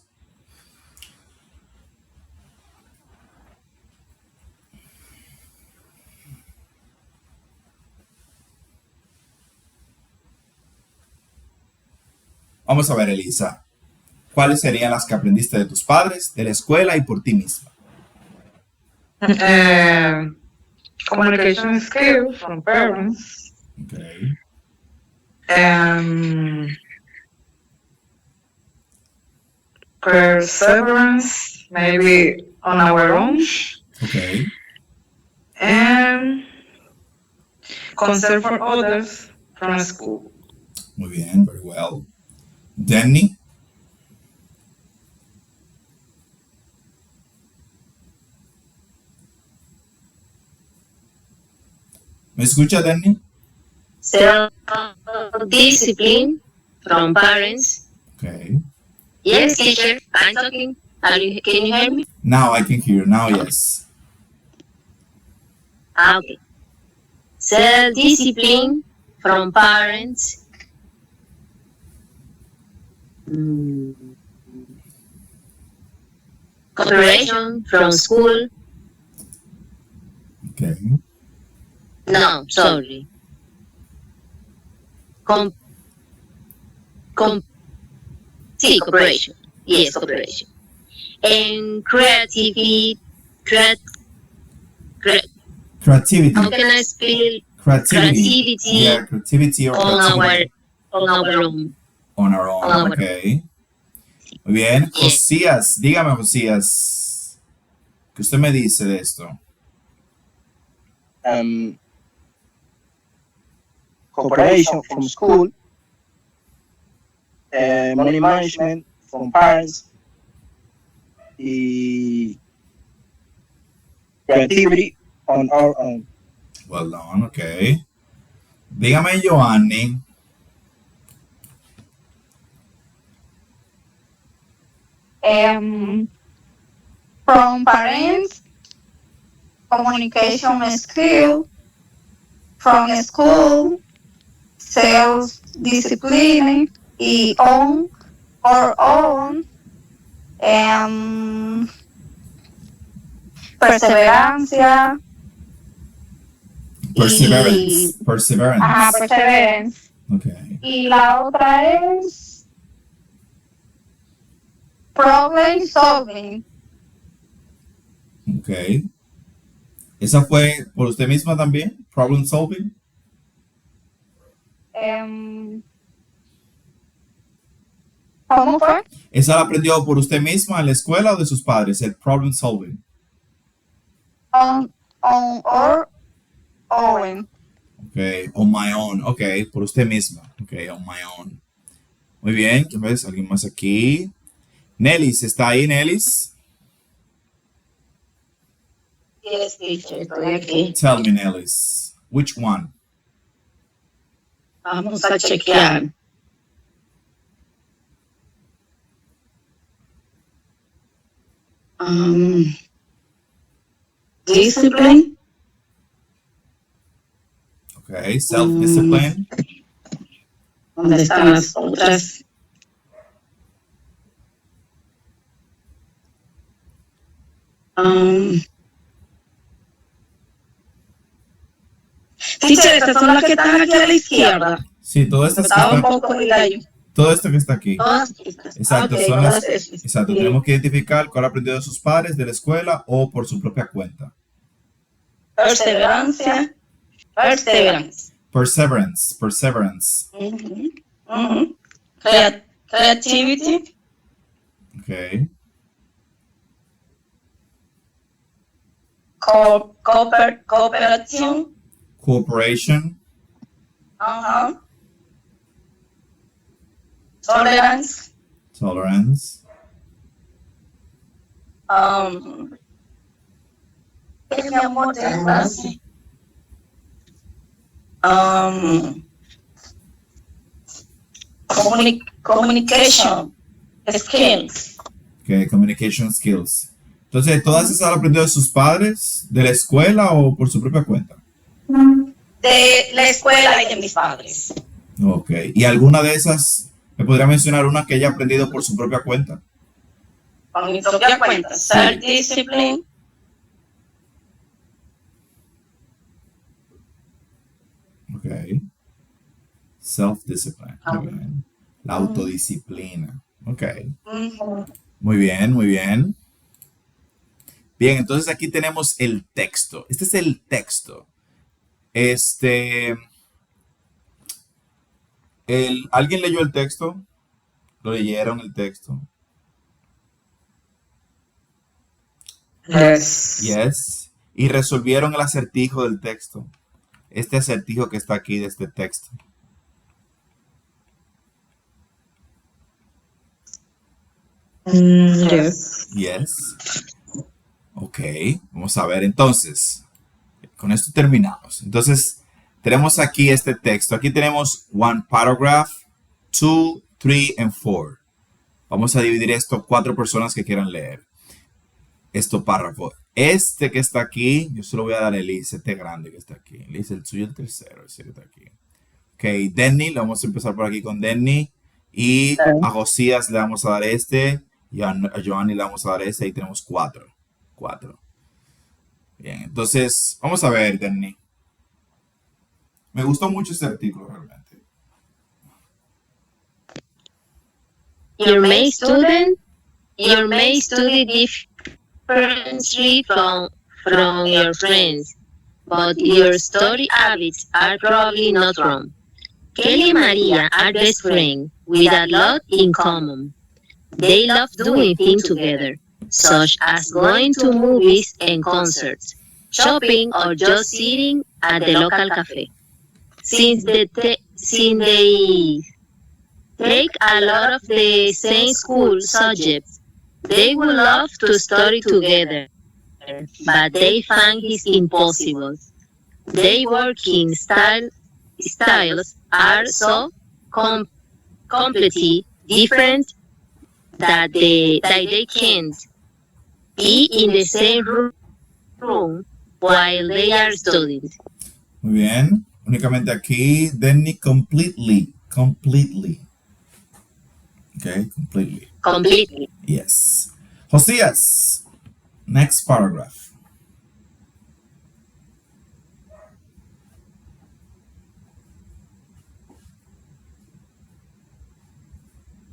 Vamos a ver, Elisa. ¿Cuáles serían las que aprendiste de tus padres, de la escuela y por ti misma? Communication skills from parents. Okay. Perseverance, maybe on our own. Okay. And concern for others from school. Muy bien, very well. Danny. ¿Me escucha, Danny? Self-discipline from parents. Okay. Yes, teacher, I'm talking. Can you hear me? Now I can hear. Now, yes. Okay. Self-discipline from parents. Cooperation from school. Okay. No, sorry. Cooperation. Yes, cooperation. And creativity. Creativity. How can I spell Creativity. Yeah, creativity or on creativity. our own? On our own. On our Okay. Muy bien. Josías, dígame, Josías, ¿qué usted me dice de esto? Cooperation from school, money management from parents, y creativity on our own. Well done, okay. Dígame, Joanny. From parents, communication skill, from school, self-discipline, y on or own, perseverancia. Perseverance. Ajá, perseverance. Okay. Y la otra es problem solving. Okay. ¿Esa fue por usted misma también? Problem solving. ¿Cómo fue? ¿Esa la aprendió por usted misma en la escuela o de sus padres? El problem solving. On or own. Okay, on my own. Okay, por usted misma. Okay, on my own. Muy bien, ¿quién ves? ¿Alguien más aquí? Nelis, ¿está ahí, Nelis? Yes, teacher, estoy aquí. Tell me, Nelis, which one? Vamos a chequear. Discipline. Ok, self-discipline. ¿Dónde están las otras? Teacher, estas son las que están aquí a la izquierda. Sí, todo esto que Estaba un está, poco perdida yo. todo esto que está aquí. Todas estas. Exacto, Ok, son las, todas esas. exacto, tenemos que identificar cuál ha aprendido de sus padres, de la escuela o por su propia cuenta. Perseverancia. Perseverance. Perseverance, perseverance. Creativity. Ok. Cooperación. Cooperation, Tolerance. tolerance, ¿Qué mi amor te hace? Communication skills. okay, communication skills. Entonces, ¿todas esas han aprendido de sus padres, de la escuela o por su propia cuenta? De la escuela y de mis padres. Ok. ¿Y alguna de esas, me podría mencionar una que haya aprendido por su propia cuenta? Con mi propia cuenta. Self-discipline. Ok. Self-discipline. Muy bien. La autodisciplina. Ok. Muy bien, muy bien. Bien, entonces aquí tenemos el texto. Este es el texto. ¿Alguien leyó el texto? ¿Lo leyeron el texto? Yes. Y resolvieron el acertijo del texto. Este acertijo que está aquí de este texto. Yes. Yes. Ok, vamos a ver entonces. Con esto terminamos. Entonces, tenemos aquí este texto. Aquí tenemos one paragraph, 2, 3 and 4. Vamos a dividir esto a 4 personas que quieran leer. Esto párrafo. Este que está aquí, yo se lo voy a dar a Elise, este grande que está aquí. Elise, el suyo el tercero, ese que está aquí. Ok, Denny, le vamos a empezar por aquí con Denny. Y a Josías le vamos a dar este. Y a Joanny le vamos a dar este. Ahí tenemos 4. 4. Bien, entonces, vamos a ver, Denny. Me gustó mucho este artículo realmente. You may study differently from your friends, but your study habits are probably not wrong. Kelly and Maria are best friends with a lot in common. They love doing things together, such as going to movies and concerts, shopping, or just sitting at the local cafe. Since they take a lot of the same school subjects, they would love to study together, but they find it impossible. Their working styles are so completely different that they can't be in the same room while they are studying. Muy bien. Únicamente aquí, Denny, completely. Completely. Okay, completely. Completely. Yes. Josías, next paragraph.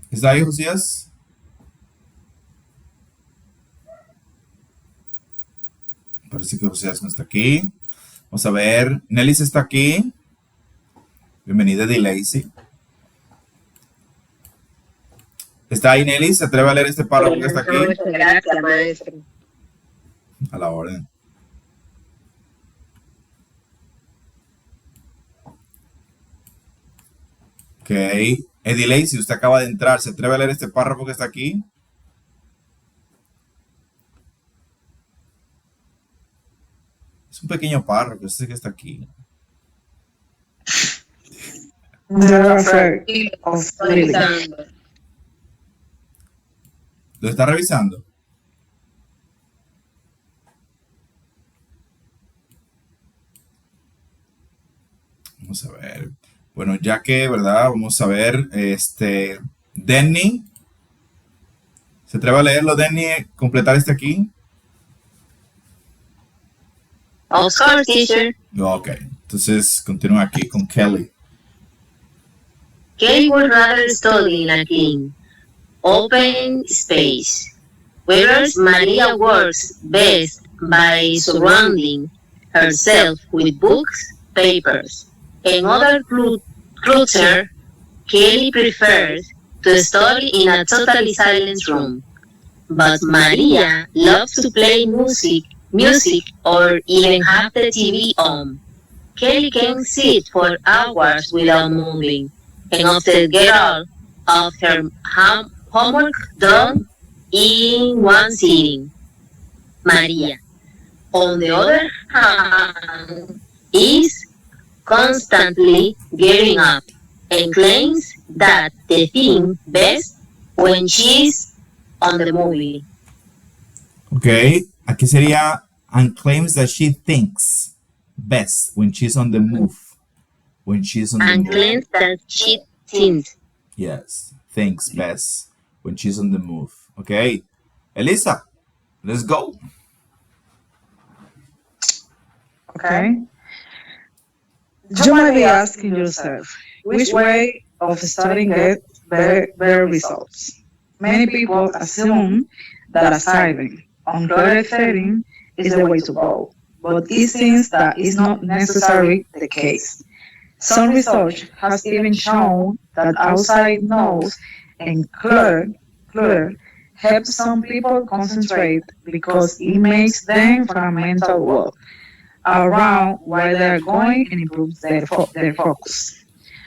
¿Está ahí, Josías? Parece que Josías no está aquí. Vamos a ver. Nelis está aquí. Bienvenida, Lacy. ¿Está ahí, Nelly? ¿Se atreve a leer este párrafo que está aquí? Gracias, maestro. A la orden. Ok. Eddie Lacy, usted acaba de entrar. ¿Se atreve a leer este párrafo que está aquí? Es un pequeño párrafo, ese que está aquí. They're afraid of reading. Revisando. ¿Lo está revisando? Vamos a ver. Bueno, ya que, ¿verdad? Vamos a ver, Denny. ¿Se atreve a leerlo, Denny? ¿Completar este aquí? Of course, teacher. Ok, entonces continúa aquí con Kelly. Kelly would rather study in a clean, open space, whereas Maria works best by surrounding herself with books, papers, and other clutter. Kelly prefers to study in a totally silent room, but Maria loves to play music, or even have the TV on. Kelly can sit for hours without moving, and often get all of her homework done in one sitting. Maria, on the other hand, is constantly getting up and claims that they think best when she's on the movie. Ok, aquí sería and claims that she thinks best when she's on the move. When she's on the And move. claims that she thinks. Yes, thinks best when she's on the move. Ok, Elisa, let's go. Okay? You might be asking yourself, which way of studying gets better results? Many people assume that a silent, uncluttered setting is the way to go, but it seems that is not necessarily the case. Some research has even shown that outside noise and clutter help some people concentrate because it makes them fundamental work around where they're going and improves their focus.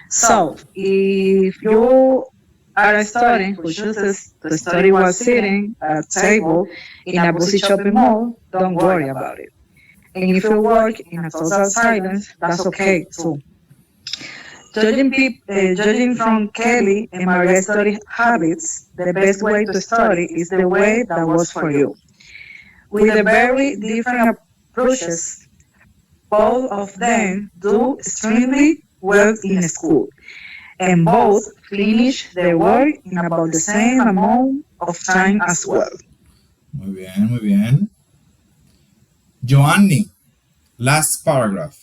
So, if you are a student who chooses to study while sitting at a table in a busy shopping mall, don't worry about it. And if you work in a total silence, that's okay too. Judging from Kelly and Maria's study habits, the best way to study is the way that works for you. With the very different approaches, both of them do extremely well in school, and both finish their work in about the same amount of time as well. Muy bien, muy bien. Joanny, last paragraph.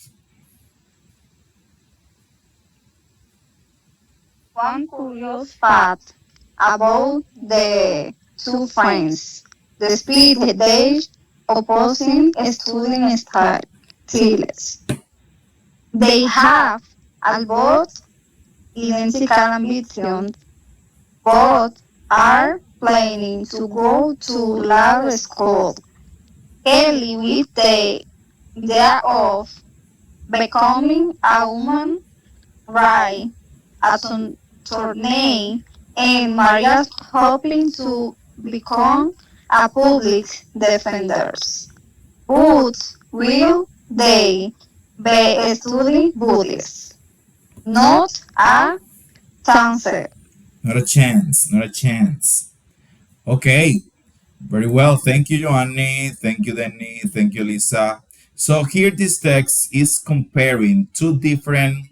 One curious fact about the two friends, despite their opposing studying styles, they have both identical ambitions. Both are planning to go to law school. Kelly with the idea of becoming a woman, right? A tourney, and Maria's hoping to become a public defender. But will they be study buddies? Not a chance. Not a chance, not a chance. Okay, very well. Thank you, Joanny. Thank you, Denny. Thank you, Lisa. So here this text is comparing two different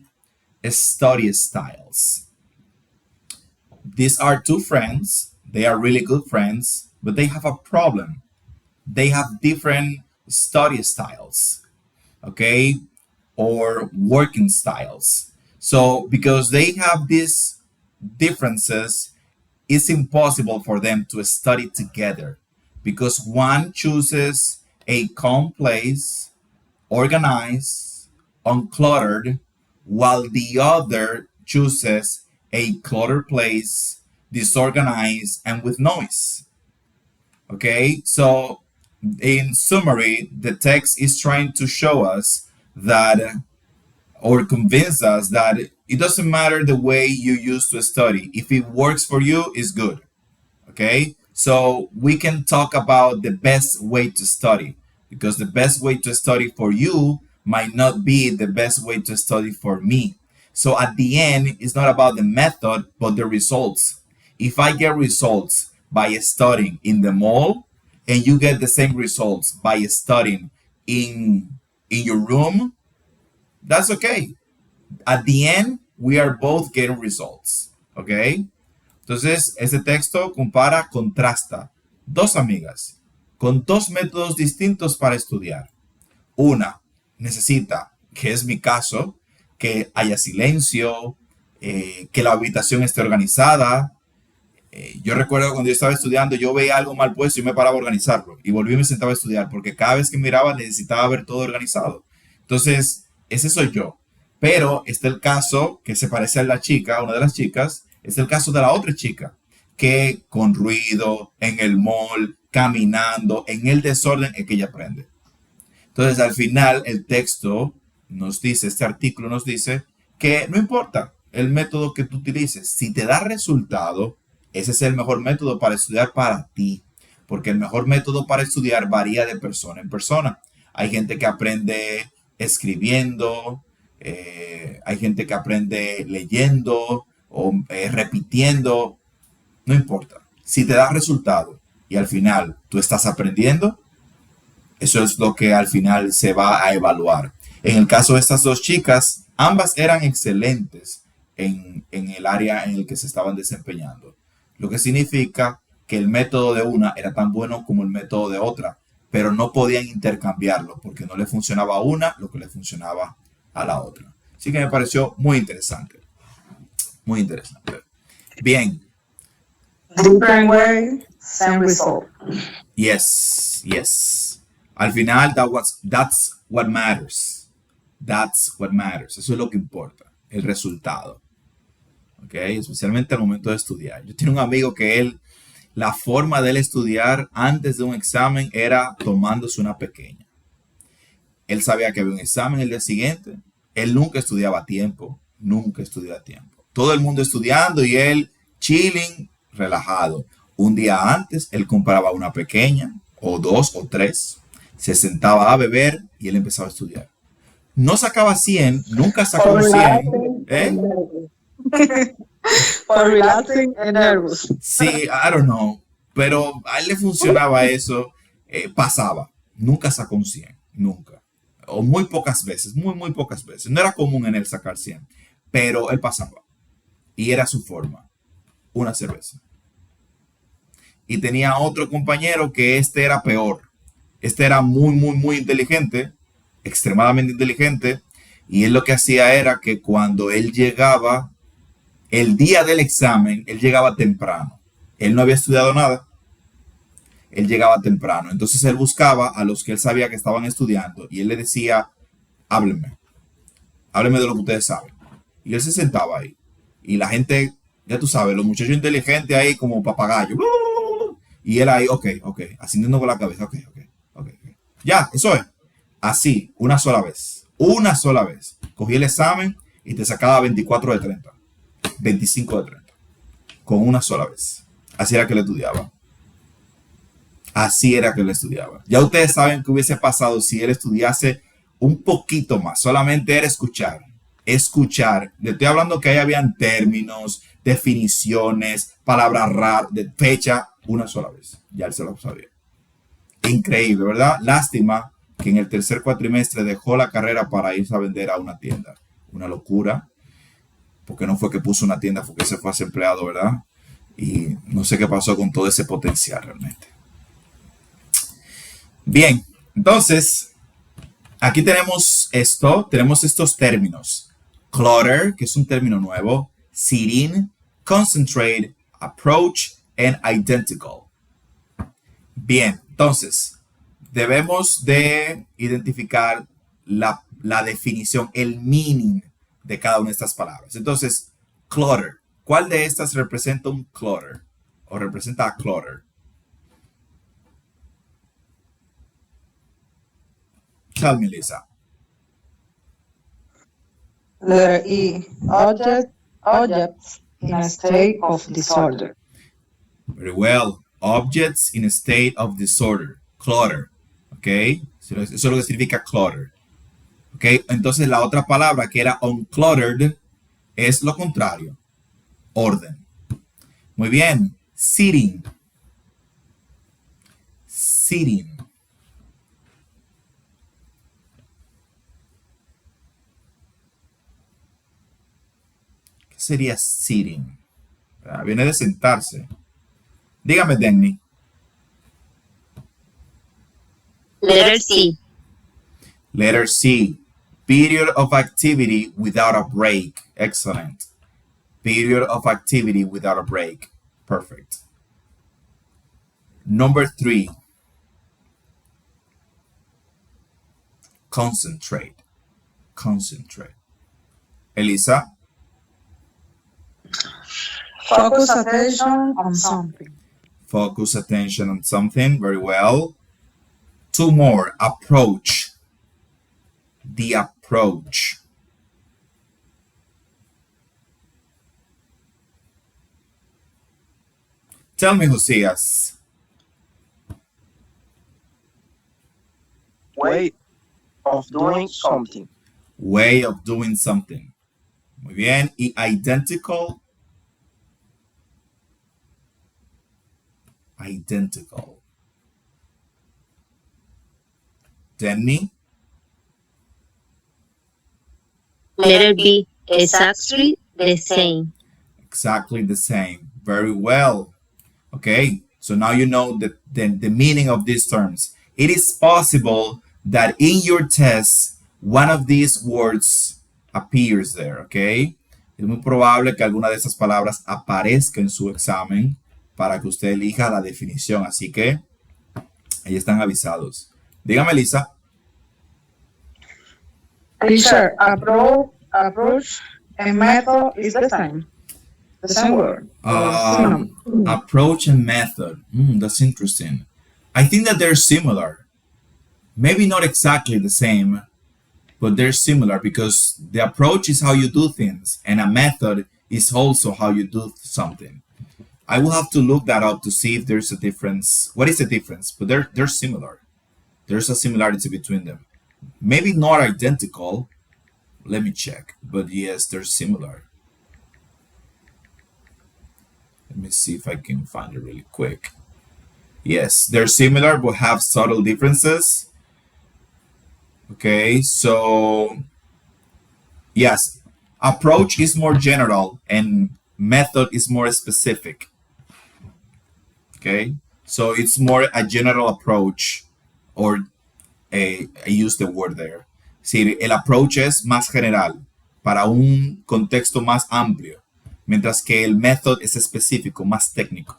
study styles. These are two friends. They are really good friends, but they have a problem. They have different study styles, okay, or working styles. So because they have these differences, it's impossible for them to study together because one chooses a calm place, organized, uncluttered, while the other chooses a cluttered place, disorganized, and with noise. Okay, so in summary, the text is trying to show us that or convince us that it doesn't matter the way you used to study. If it works for you, it's good. Okay, so we can talk about the best way to study because the best way to study for you might not be the best way to study for me. So at the end, it's not about the method, but the results. If I get results by studying in the mall, and you get the same results by studying in your room, that's okay. At the end, we are both getting results. Okay? Entonces, este texto compara, contrasta dos amigas con dos métodos distintos para estudiar. Una necesita, que es mi caso, que haya silencio, que la habitación esté organizada. Yo recuerdo cuando yo estaba estudiando, yo veía algo mal puesto y me paraba a organizarlo. Y volví y me sentaba a estudiar, porque cada vez que miraba necesitaba ver todo organizado. Entonces, ese soy yo. Pero está el caso que se parece a la chica, una de las chicas, es el caso de la otra chica, que con ruido, en el mall, caminando, en el desorden, es que ella aprende. Entonces, al final, el texto nos dice, este artículo nos dice que no importa el método que tú utilices. Si te da resultado, ese es el mejor método para estudiar para ti. Porque el mejor método para estudiar varía de persona en persona. Hay gente que aprende escribiendo, hay gente que aprende leyendo o repitiendo. No importa. Si te da resultado y al final tú estás aprendiendo, eso es lo que al final se va a evaluar. En el caso de estas dos chicas, ambas eran excelentes en el área en el que se estaban desempeñando. Lo que significa que el método de una era tan bueno como el método de otra, pero no podían intercambiarlo porque no le funcionaba a una lo que le funcionaba a la otra. Así que me pareció muy interesante. Muy interesante. Bien. Different way, same result. Yes, yes. Al final, that's what matters. That's what matters. Eso es lo que importa, el resultado. ¿Ok? Especialmente al momento de estudiar. Yo tengo un amigo que la forma de él estudiar antes de un examen era tomándose una pequeña. Él sabía que había un examen el día siguiente. Él nunca estudiaba a tiempo. Nunca estudiaba a tiempo. Todo el mundo estudiando y él chilling, relajado. Un día antes, él compraba una pequeña, o dos, o tres. Se sentaba a beber y él empezaba a estudiar. No sacaba 100, nunca sacó 100. For relaxing and nervous. Sí, I don't know. Pero a él le funcionaba eso. Pasaba. Nunca sacó un 100. Nunca. O muy pocas veces. Muy, muy pocas veces. No era común en él sacar 100. Pero él pasaba. Y era su forma. Una cerveza. Y tenía otro compañero que este era peor. Este era muy, muy, muy inteligente. Extremadamente inteligente. Y él lo que hacía era que cuando él llegaba, el día del examen, él llegaba temprano. Él no había estudiado nada. Él llegaba temprano. Entonces él buscaba a los que él sabía que estaban estudiando. Y él le decía, háblenme. Háblenme de lo que ustedes saben. Y él se sentaba ahí. Y la gente, ya tú sabes, los muchachos inteligentes ahí como papagayo. Y él ahí, ok, ascendiendo con la cabeza, ok. Ya, eso es. Así, una sola vez. Una sola vez. Cogí el examen y te sacaba 24 de 30. 25 de 30. Con una sola vez. Así era que le estudiaba. Así era que le estudiaba. Ya ustedes saben qué hubiese pasado si él estudiase un poquito más. Solamente era escuchar. Escuchar. Le estoy hablando que ahí habían términos, definiciones, palabras raras, de fecha, una sola vez. Ya él se lo sabía. Increíble, ¿verdad? Lástima que en el tercer cuatrimestre dejó la carrera para irse a vender a una tienda. Una locura. Porque no fue que puso una tienda, fue que se fue a ser empleado, ¿verdad? Y no sé qué pasó con todo ese potencial realmente. Bien, entonces, aquí tenemos estos términos. Clutter, que es un término nuevo. Sitting, concentrate, approach, and identical. Bien, entonces, debemos de identificar la definición, el meaning de cada una de estas palabras. Entonces, clutter. ¿Cuál de estas representa un clutter? O representa a clutter. Tell me, Lisa. Letter E. Objects in a state of disorder. Very well. Objects in a state of disorder. Clutter. ¿Ok? Eso es lo que significa clutter. ¿Ok? Entonces la otra palabra que era uncluttered es lo contrario, orden. Muy bien, sitting. Sitting. ¿Qué sería sitting? Viene de sentarse. Dígame, Denny. Letter C. Letter C. Period of activity without a break. Excellent. Period of activity without a break. Perfect. Number 3. Concentrate. Concentrate. Elisa. Focus attention on something. Focus attention on something. Very well. 2 more. Approach. The approach. Tell me, Josias. Way of doing something. Way of doing something. Muy bien. Y identical. Identical. Denny. Letter B. Exactly the same. Exactly the same. Very well. Okay, so now you know the meaning of these terms. It is possible that in your test, one of these words appears there, okay? Es muy probable que alguna de esas palabras aparezca en su examen para que usted elija la definición. Así que ahí están avisados. Dígame, Lisa. Teacher, approach and method is the same. The same word. Approach and method. That's interesting. I think that they're similar. Maybe not exactly the same, but they're similar because the approach is how you do things, and a method is also how you do something. I will have to look that up to see if there's a difference. What is the difference? But they're similar. There's a similarity between them. Maybe not identical. Let me check. But yes, they're similar. Let me see if I can find it really quick. Yes, they're similar but have subtle differences. Okay, so yes, approach is more general and method is more specific. Okay, so it's more a general approach, or I use the word there. Sí, el approach es más general para un contexto más amplio, mientras que el method es específico, más técnico.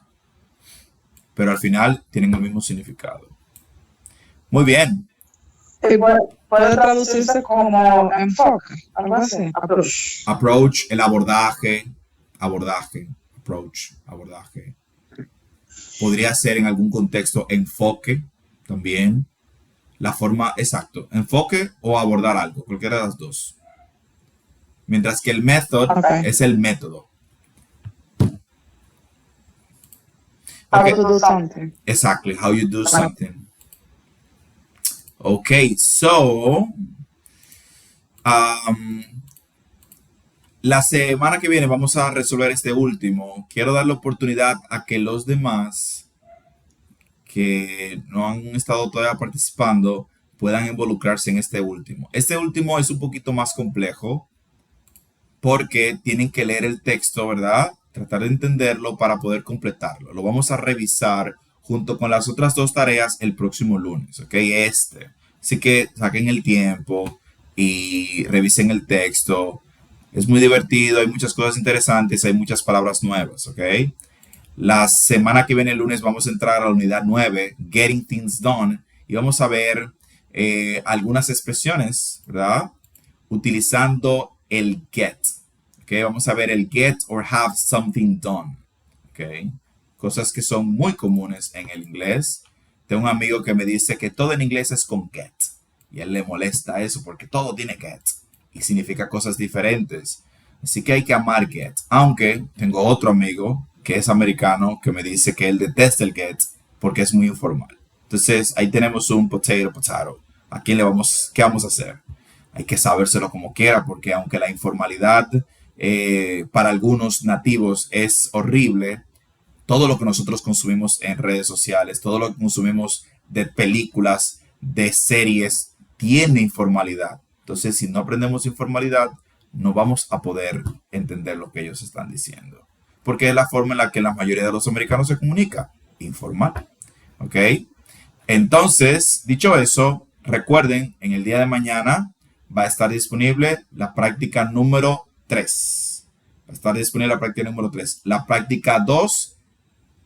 Pero al final tienen el mismo significado. Muy bien. Puede traducirse como enfoque, algo así. Approach. Approach, el abordaje, approach, abordaje. Podría ser en algún contexto enfoque también. La forma, exacto, enfoque o abordar algo, cualquiera de las dos. Mientras que el method es el método. How to do something. Exactly, how you do something. Okay, so la semana que viene vamos a resolver este último. Quiero dar la oportunidad a que los demás que no han estado todavía participando puedan involucrarse en este último. Este último es un poquito más complejo porque tienen que leer el texto, ¿verdad? Tratar de entenderlo para poder completarlo. Lo vamos a revisar junto con las otras 2 tareas el próximo lunes, ¿ok? Así que saquen el tiempo y revisen el texto. Es muy divertido, hay muchas cosas interesantes, hay muchas palabras nuevas, ¿ok? La semana que viene, el lunes, vamos a entrar a la unidad 9, Getting Things Done, y vamos a ver algunas expresiones, ¿verdad? Utilizando el get. Okay, vamos a ver el get or have something done. Okay, cosas que son muy comunes en el inglés. Tengo un amigo que me dice que todo en inglés es con get. Y a él le molesta eso porque todo tiene get. Y significa cosas diferentes. Así que hay que amar get. Aunque tengo otro amigo que es americano que me dice que él detesta el get porque es muy informal. Entonces ahí tenemos un potato. ¿Qué vamos a hacer? Hay que sabérselo como quiera porque aunque la informalidad para algunos nativos es horrible. Todo lo que nosotros consumimos en redes sociales, todo lo que consumimos de películas, de series, tiene informalidad. Entonces, si no aprendemos informalidad, no vamos a poder entender lo que ellos están diciendo. Porque es la forma en la que la mayoría de los americanos se comunica, informal. ¿Ok? Entonces, dicho eso, recuerden, en el día de mañana va a estar disponible la práctica número 3. Va a estar disponible la práctica número 3. La práctica 2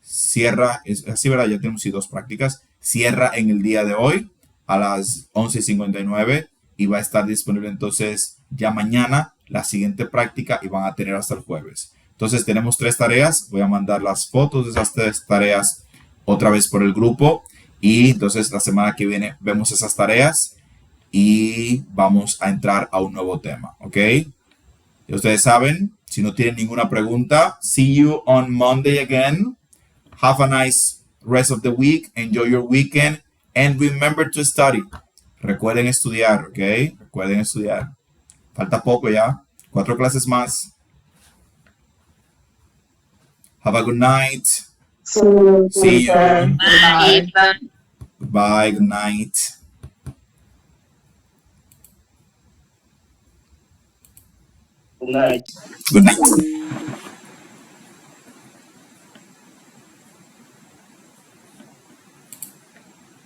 cierra, es así, ¿verdad? Ya tenemos 2 prácticas. Cierra en el día de hoy a las 11:59 y va a estar disponible entonces ya mañana la siguiente práctica y van a tener hasta el jueves. Entonces tenemos 3 tareas. Voy a mandar las fotos de esas 3 tareas otra vez por el grupo y entonces la semana que viene vemos esas tareas y vamos a entrar a un nuevo tema, ¿ok? Y ustedes saben, si no tienen ninguna pregunta, see you on Monday again. Have a nice rest of the week. Enjoy your weekend. And remember to study. Recuerden estudiar, ¿ok? Recuerden estudiar. Falta poco ya. 4 clases más. Have a good night. See you. Bye. Goodbye. Good night. Good night. Good night.